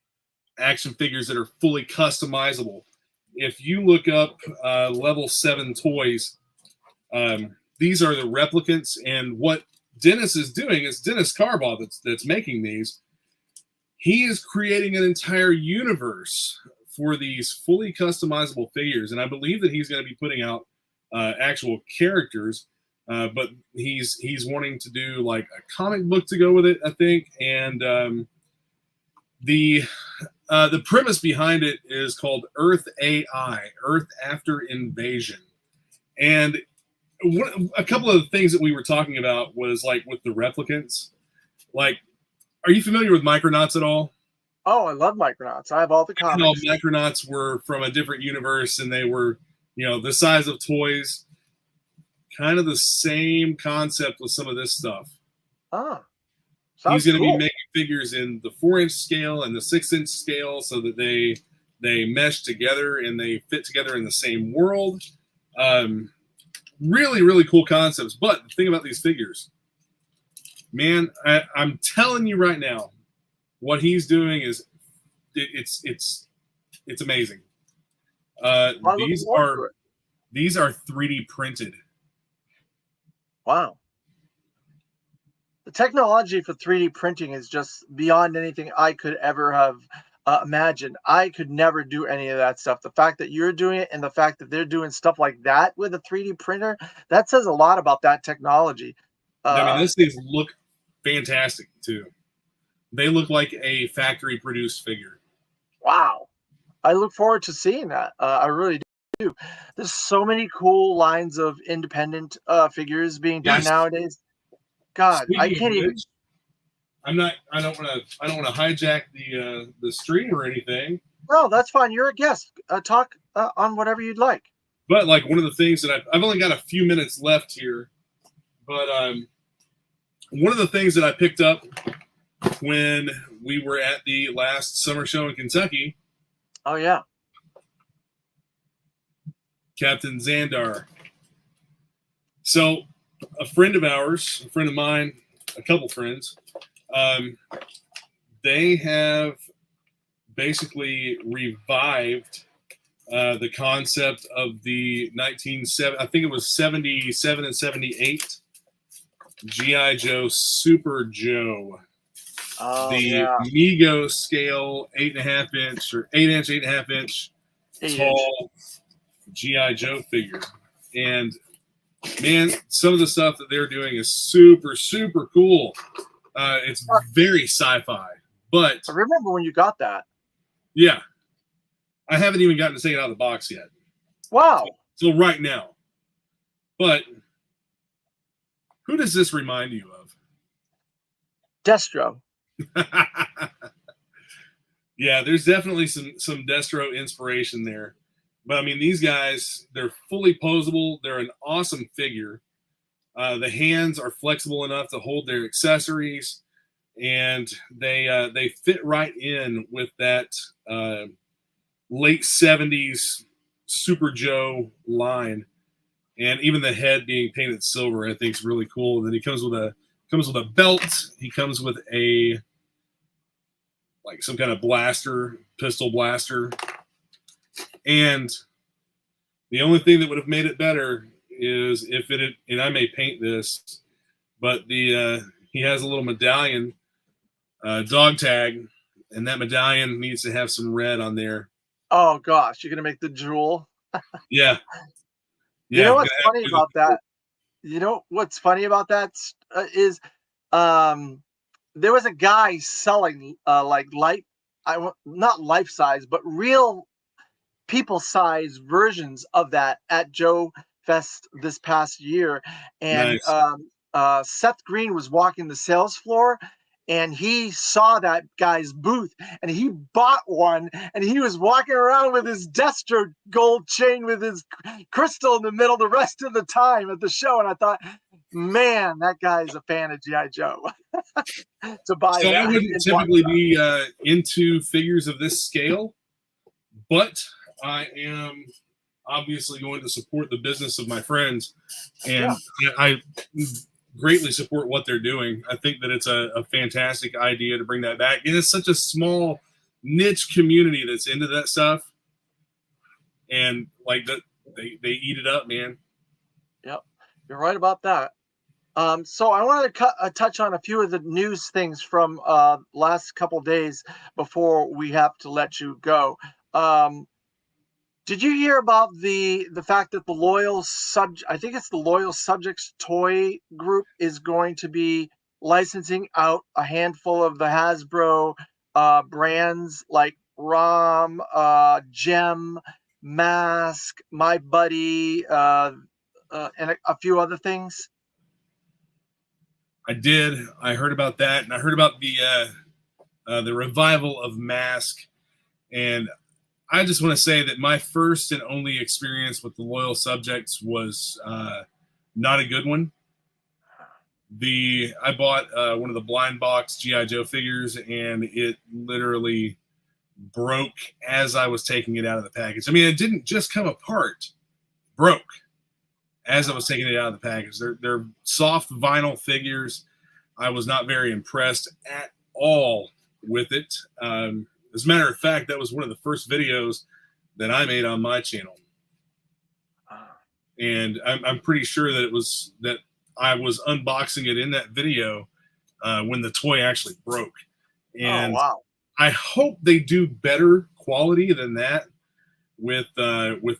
action figures that are fully customizable. If you look up Level 7 Toys, these are the replicants. And what Dennis is doing is Dennis Carbaugh that's making these. He is creating an entire universe for these fully customizable figures, and I believe that he's going to be putting out actual characters. But he's wanting to do like a comic book to go with it, I think. And the premise behind it is called Earth AI, Earth After Invasion. And a couple of the things that we were talking about was like with the replicants. Like, are you familiar with Micronauts at all? Oh, I love Micronauts. I have all the You know, comics. Micronauts were from a different universe, and they were, the size of toys. Kind of the same concept with some of this stuff. Ah, He's sounds going to be cool. making figures in the 4-inch scale and the 6-inch scale so that they mesh together and they fit together in the same world. Really, really cool concepts. But the thing about these figures, man, I'm telling you right now, what he's doing is it's amazing. I look These forward to are it. 3D printed. Wow. The technology for 3D printing is just beyond anything I could ever have imagined. I could never do any of that stuff. The fact that you're doing it and the fact that they're doing stuff like that with a 3D printer, that says a lot about that technology. I mean, Uh, these things look fantastic too. They look like a factory produced figure. wow. I look forward to seeing that. I really do. There's so many cool lines of independent figures being done Yes. nowadays. God, I Speaking can't of even. which, I don't want to hijack the stream or anything. No, that's fine. You're a guest. Talk on whatever you'd like. But like one of the things that I've only got a few minutes left here, but one of the things that I picked up when we were at the last summer show in Kentucky, Oh yeah. Captain Xandar. So a friend of ours, a friend of mine, a couple friends, they have basically revived the concept of the 1970, I think it was 77 and 78 GI Joe Super Joe, Oh the yeah. Mego scale 8.5 inch or 8-inch, 8.5 inch 8-inch. tall GI Joe figure. And man, some of the stuff that they're doing is super, super cool. It's very sci-fi, but I remember when you got that. yeah, I haven't even gotten to take it out of the box yet. Wow. So right now, but who does this remind you of? Destro. Yeah, there's definitely some Destro inspiration there. But I mean, these guys, they're fully posable. They're an awesome figure. The hands are flexible enough to hold their accessories, and they fit right in with that late '70s Super Joe line, and even the head being painted silver, I think is really cool. And then he comes with a belt. He comes with a like some kind of blaster, pistol blaster, and the only thing that would have made it better is if it had, and I may paint this, but he has a little medallion, dog tag, and that medallion needs to have some red on there. Oh gosh, you're gonna make the jewel. Yeah, You yeah. know what's funny about that? You know what's funny about that is there was a guy selling like not life size, but real people size versions of that at Joe Fest this past year. And Nice. Seth Green was walking the sales floor and he saw that guy's booth and he bought one and he was walking around with his Destro gold chain with his crystal in the middle the rest of the time at the show. And I thought, man, that guy's a fan of G.I. Joe. To buy So that I wouldn't typically be into figures of this scale, but I am obviously going to support the business of my friends, and I greatly support what they're doing. I think that it's a fantastic idea to bring that back. And it's such a small niche community that's into that stuff, and like that they eat it up, man. Yep, you're right about that. So I wanted to touch on a few of the news things from last couple days before we have to let you go. Did you hear about the fact that I think it's the Loyal Subjects Toy Group is going to be licensing out a handful of the Hasbro brands like ROM, Gem, Mask, My Buddy, and a few other things? I did. I heard about that, and I heard about the revival of Mask. And I just want to say that my first and only experience with the Loyal Subjects was not a good one. I bought one of the blind box GI Joe figures, and it literally broke as I was taking it out of the package. I mean, it didn't just come apart; broke as I was taking it out of the package. They're soft vinyl figures. I was not very impressed at all with it. As a matter of fact, that was one of the first videos that I made on my channel. And I'm pretty sure that I was unboxing it in that video when the toy actually broke. And oh, wow. I hope they do better quality than that with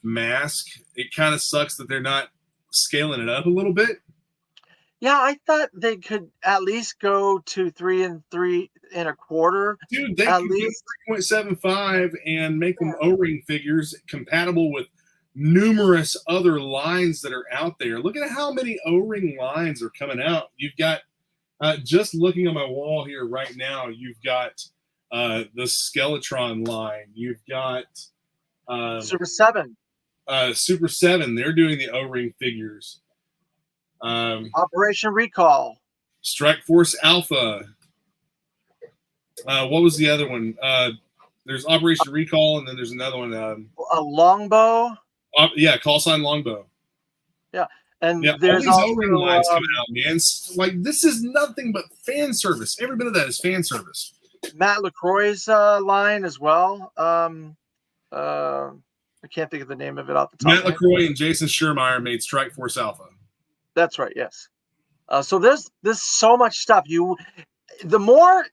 Mask. It kind of sucks that they're not scaling it up a little bit. Yeah, I thought they could at least go to 3 3.25. Dude, they at could least do 3.75 and make them O-ring figures compatible with numerous other lines that are out there. Look at how many O-ring lines are coming out. You've got, just looking on my wall here right now, you've got the Skeletron line. You've got Super 7. Super 7. They're doing the O-ring figures. Operation Recall. Strike Force Alpha. What was the other one? There's Operation Recall, and then there's another one. A Longbow. Yeah, Call Sign Longbow. Yeah, and yeah, there's all these also O-ring lines coming out, man. Like, this is nothing but fan service. Every bit of that is fan service. Matt LaCroix's line as well. I can't think of the name of it off the top. Matt LaCroix and Jason Schermeyer made Strike Force Alpha. That's right. Yes. So there's so much stuff. The more,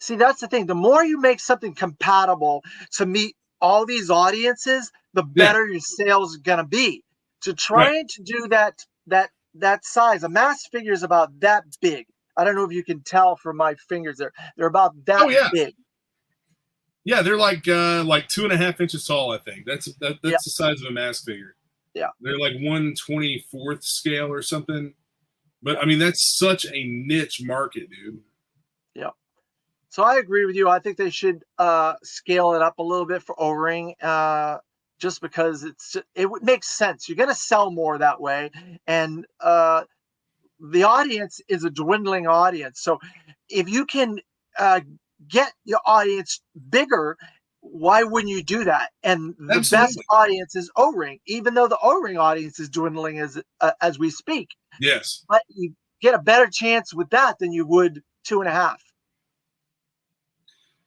see, that's the thing. The more you make something compatible to meet all these audiences, the better your sales are gonna be. To trying to do that size, a Mask figure is about that big. I don't know if you can tell from my fingers there. They're about that big. Yeah, they're like 2.5 inches tall, I think. That's the size of a Mask figure. Yeah. They're like 1/24 scale or something. But I mean, that's such a niche market, dude. Yeah. So I agree with you. I think they should scale it up a little bit for O-ring just because makes sense. You're going to sell more that way. And the audience is a dwindling audience. So if you can get your audience bigger, why wouldn't you do that? And the best Absolutely. audience is O-Ring, even though the O-Ring audience is dwindling as we speak. Yes. But you get a better chance with that than you would 2.5.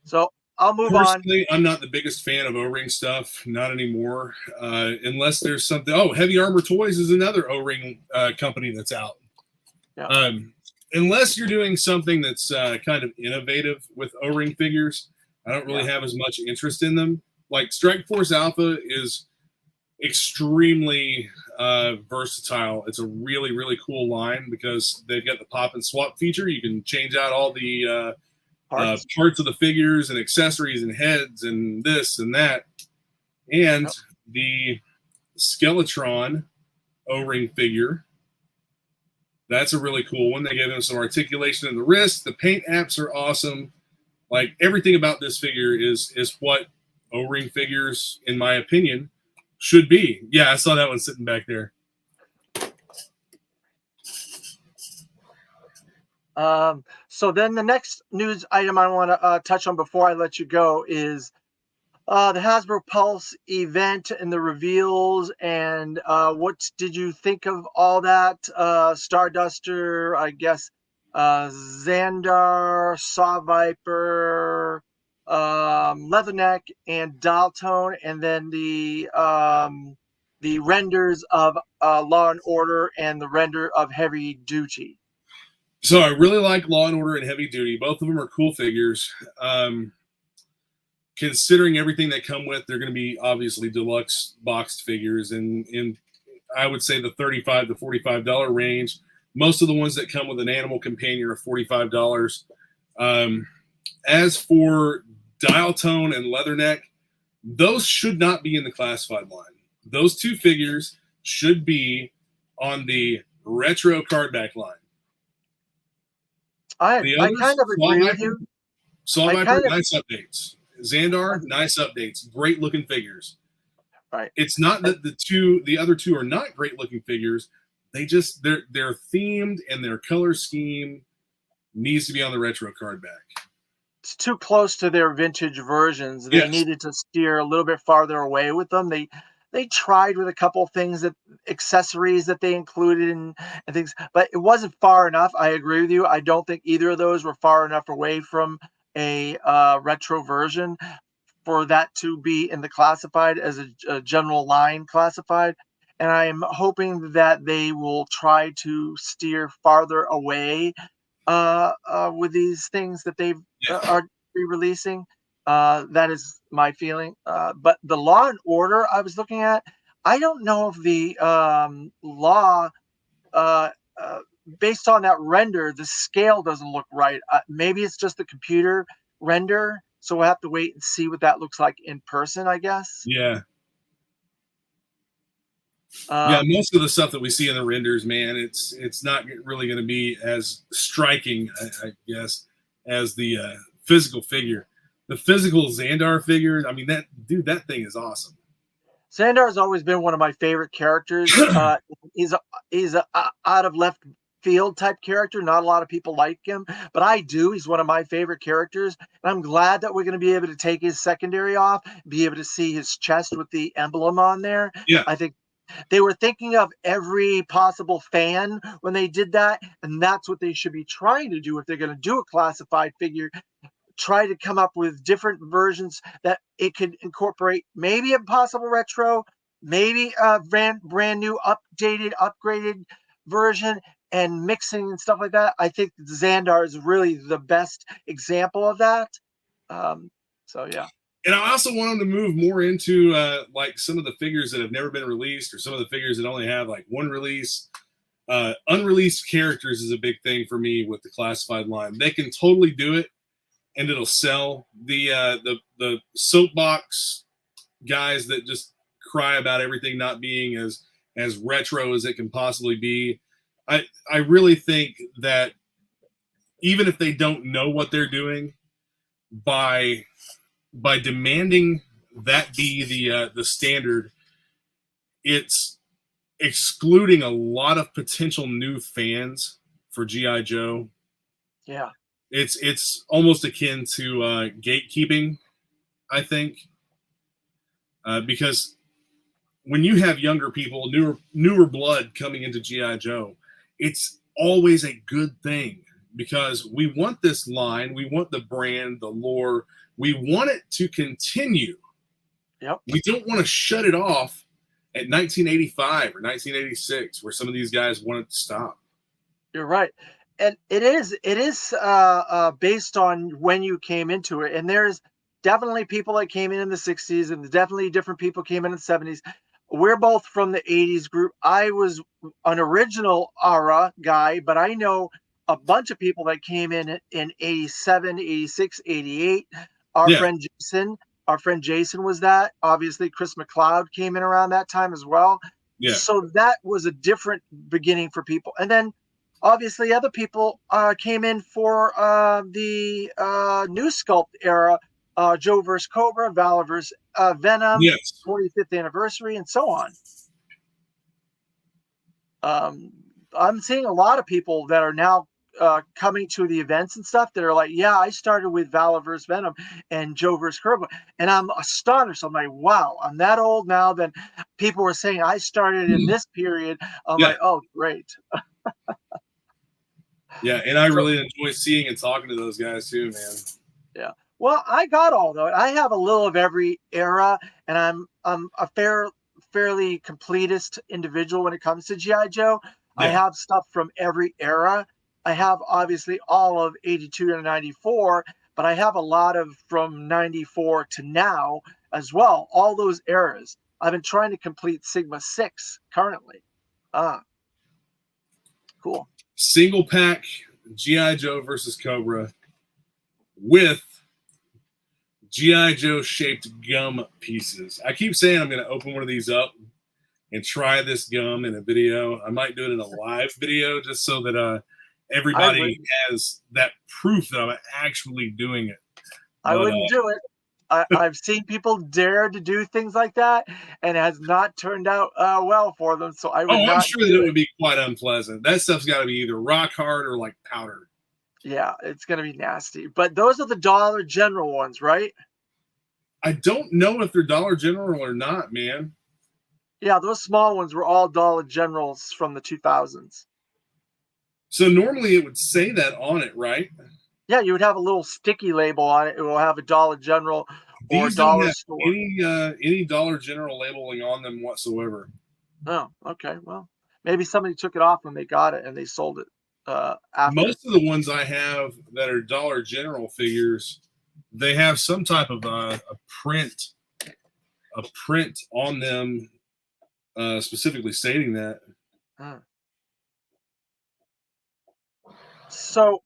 So I'll move on. Personally, I'm not the biggest fan of O-ring stuff, not anymore. Unless there's something. Oh, Heavy Armor Toys is another O-ring company that's out. Yeah. Unless you're doing something that's kind of innovative with O-ring figures, I don't really have as much interest in them. Like Strike Force Alpha is extremely versatile. It's a really, really cool line because they've got the pop and swap feature. You can change out all the parts of the figures and accessories and heads and this and that. And the Skeletron O-ring figure, that's a really cool one. They gave him some articulation in the wrist. The paint apps are awesome. Like everything about this figure is what O-ring figures, in my opinion, should be. Yeah, I saw that one sitting back there. So then the next news item I want to touch on before I let you go is the Hasbro Pulse event and the reveals. And what did you think of all that? Starduster, I guess, Xandar, Saw Viper, Leatherneck, and Dialtone, and then the renders of Law and Order and the render of Heavy Duty. So I really like Law and Order and Heavy Duty. Both of them are cool figures. Considering everything they come with, they're going to be obviously deluxe boxed figures, and in I would say the $35 to $45 range. Most of the ones that come with an animal companion are $45. As for Dialtone and Leatherneck, those should not be in the classified line. Those two figures should be on the retro cardback line. I kind of agree with you. Saw Viper, nice updates. Xandar, nice updates. Great looking figures. Right. It's not that the other two are not great looking figures. They're themed and their color scheme needs to be on the retro cardback. It's too close to their vintage versions. They needed to steer a little bit farther away with them. They tried with a couple things, accessories that they included and things, but it wasn't far enough. I agree with you. I don't think either of those were far enough away from a retro version for that to be in the classified as a general line classified. And I am hoping that they will try to steer farther away with these things that they are re-releasing. That is my feeling. But the Law and Order I was looking at, I don't know if the law, based on that render, the scale doesn't look right. Maybe it's just the computer render. So we'll have to wait and see what that looks like in person, I guess. Yeah. Most of the stuff that we see in the renders, man, it's not really going to be as striking, I guess, as the physical figure. The physical Xandar figure, I mean, that thing is awesome. Xandar has always been one of my favorite characters. He's a out of left field type character. Not a lot of people like him, but I do. He's one of my favorite characters. And I'm glad that we're going to be able to take his secondary off, be able to see his chest with the emblem on there. Yeah. I think they were thinking of every possible fan when they did that. And that's what they should be trying to do if they're going to do a classified figure. Try to come up with different versions that it could incorporate, maybe a possible retro, maybe a brand new, updated, upgraded version, and mixing and stuff like that. I think Xandar is really the best example of that. So yeah. And I also want them to move more into like some of the figures that have never been released, or some of the figures that only have like one release. Unreleased characters is a big thing for me with the classified line. They can totally do it, and it'll sell. The soapbox guys that just cry about everything not being as retro as it can possibly be. I really think that even if they don't know what they're doing, by demanding that be the standard, it's excluding a lot of potential new fans for GI Joe. Yeah. It's almost akin to gatekeeping, I think, because when you have younger people, newer blood coming into GI Joe, it's always a good thing because we want this line, we want the brand, the lore, we want it to continue. Yep. We don't want to shut it off at 1985 or 1986, where some of these guys wanted to stop. You're right. And it is based on when you came into it. And there's definitely people that came in the 60s, and definitely different people came in the 70s. We're both from the 80s group. I was an original ARA guy, but I know a bunch of people that came in 87, 86, 88. Yeah. Our friend Jason was that. Obviously, Chris McLeod came in around that time as well. Yeah. So that was a different beginning for people. And then obviously other people came in for the New Sculpt era, Joe versus Cobra, Valor versus Venom, Yes. 25th anniversary, and so on. I'm seeing a lot of people that are now coming to the events and stuff that are like, yeah, I started with Valor versus Venom and Joe versus Cobra, and I'm astonished. I'm like, wow, I'm that old now. Then people were saying I started in this period. I'm like, oh, great. Yeah, and I really enjoy seeing and talking to those guys too, man. Yeah. Well, I got all though. I have a little of every era, and I'm a fairly completist individual when it comes to GI Joe. Yeah. I have stuff from every era. I have obviously all of 82 to 94, but I have a lot of from 94 to now as well. All those eras. I've been trying to complete Sigma 6 currently. Cool. Single pack GI Joe versus Cobra with GI Joe shaped gum pieces. I keep saying I'm going to open one of these up and try this gum in a video. I might do it in a live video just so that everybody has that proof that I'm actually doing it. I wouldn't do it. I've seen people dare to do things like that, and it has not turned out well for them. So I would not. I'm sure that it would be quite unpleasant. That stuff's got to be either rock hard or like powder. Yeah, it's going to be nasty. But those are the Dollar General ones, right? I don't know if they're Dollar General or not, man. Yeah, those small ones were all Dollar Generals from the 2000s. So normally it would say that on it, right? Yeah, you would have a little sticky label on it. It will have a Dollar General or These Dollar don't have Store. Any Dollar General labeling on them whatsoever. Oh, okay. Well, maybe somebody took it off when they got it and they sold it after. Most of the ones I have that are Dollar General figures, they have some type of a print on them, specifically stating that. So,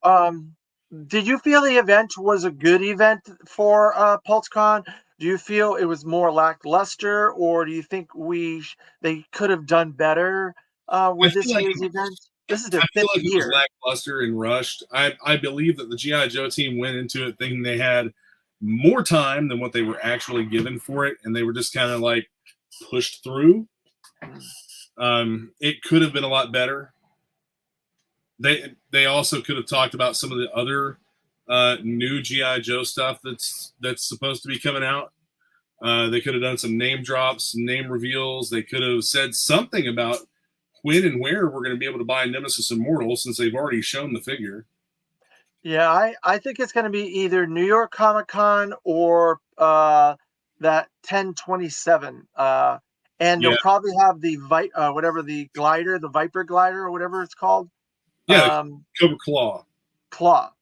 did you feel the event was a good event for PulseCon? Do you feel it was more lackluster, or do you think they could have done better with this year's event? This is their fifth year. It was lackluster and rushed. I believe that the GI Joe team went into it thinking they had more time than what they were actually given for it, and they were just kind of like pushed through. It could have been a lot better. They also could have talked about some of the other new GI Joe stuff that's supposed to be coming out. They could have done some name drops, some name reveals. They could have said something about when and where we're going to be able to buy Nemesis Immortal, since they've already shown the figure. Yeah, I think it's going to be either New York Comic Con or that 10/27. And they'll probably have the whatever the glider, the Viper glider or whatever it's called. Yeah, Cobra Claw. Claw.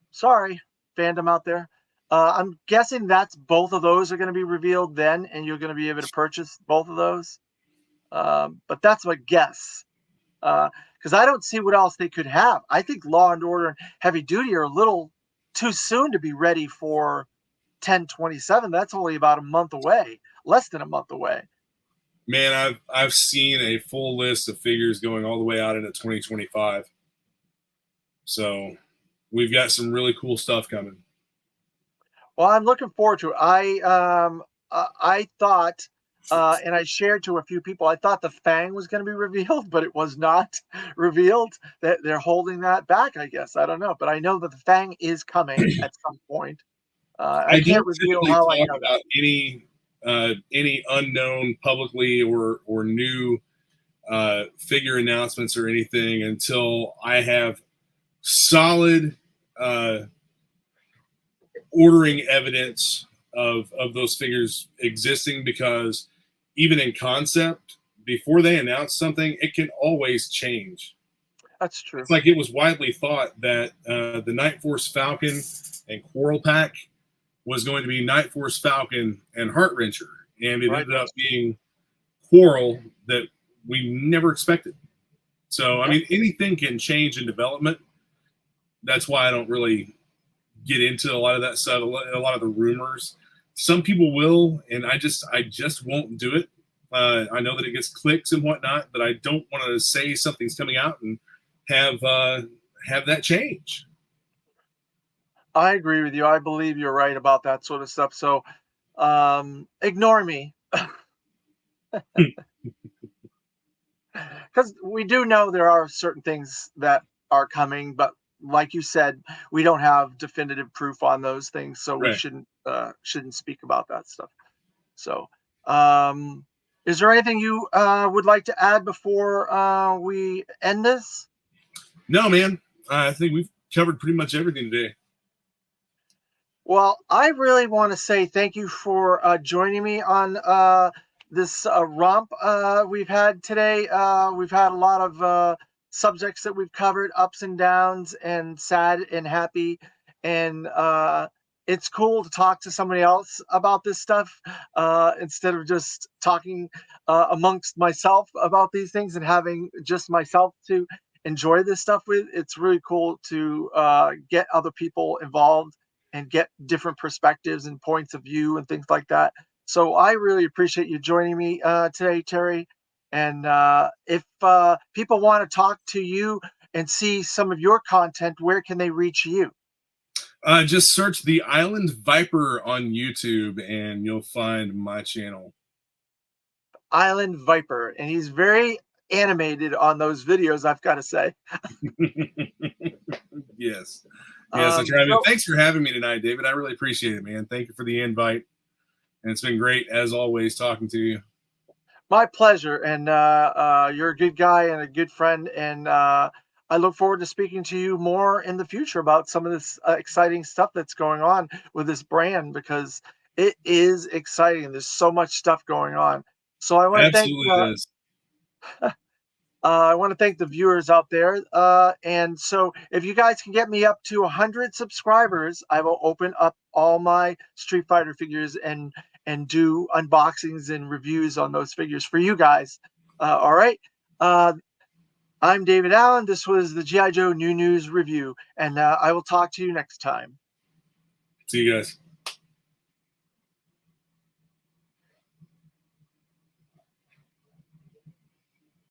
Sorry, fandom out there. I'm guessing that's both of those are going to be revealed then, and you're going to be able to purchase both of those. But that's my guess. Because I don't see what else they could have. I think Law and Order and Heavy Duty are a little too soon to be ready for 10/27. That's only about a month away, less than a month away. Man, I've seen a full list of figures going all the way out into 2025. So we've got some really cool stuff coming. Well, I'm looking forward to it. I thought, and I shared to a few people, I thought the Fang was going to be revealed, but it was not revealed. That they're holding that back, I guess. I don't know, but I know that the Fang is coming at some point. I I can't don't reveal typically how I talk know that. about any unknown publicly or new figure announcements or anything until I have solid ordering evidence of those figures existing, because even in concept, before they announce something, it can always change. That's true. It's like it was widely thought that the Night Force Falcon and Quarrel Pack was going to be Night Force Falcon and Heart Wrencher, and it Right. ended up being Quarrel that we never expected. So, I mean, anything can change in development. That's why I don't really get into a lot of that stuff, a lot of the rumors. Some people will, and I just won't do it. I know that it gets clicks and whatnot, but I don't want to say something's coming out and have that change. I agree with you. I believe you're right about that sort of stuff. So, ignore me. Because we do know there are certain things that are coming, but like you said, we don't have definitive proof on those things, so we Right. shouldn't speak about that stuff. So, is there anything you would like to add before we end this? No, man. I think we've covered pretty much everything today. Well, I really want to say thank you for joining me on this romp we've had today. We've had a lot of subjects that we've covered, ups and downs, and sad and happy. And it's cool to talk to somebody else about this stuff instead of just talking amongst myself about these things and having just myself to enjoy this stuff with. It's really cool to get other people involved and get different perspectives and points of view and things like that. So I really appreciate you joining me today, Terry. And if people want to talk to you and see some of your content, where can they reach you? Just search the Island Viper on YouTube and you'll find my channel. Island Viper. And he's very animated on those videos, I've got to say. Yes. Yes, that's right. So, Thanks for having me tonight, David. I really appreciate it, man. Thank you for the invite. And it's been great, as always, talking to you. my pleasure. And you're a good guy and a good friend. And I look forward to speaking to you more in the future about some of this exciting stuff that's going on with this brand, because it is exciting. There's so much stuff going on. So Absolutely is. I want to thank the viewers out there. And so if you guys can get me up to 100 subscribers, I will open up all my Street Fighter figures and do unboxings and reviews on those figures for you guys. All right. I'm David Allen. This was the G.I. Joe New News Review, and I will talk to you next time. See you guys.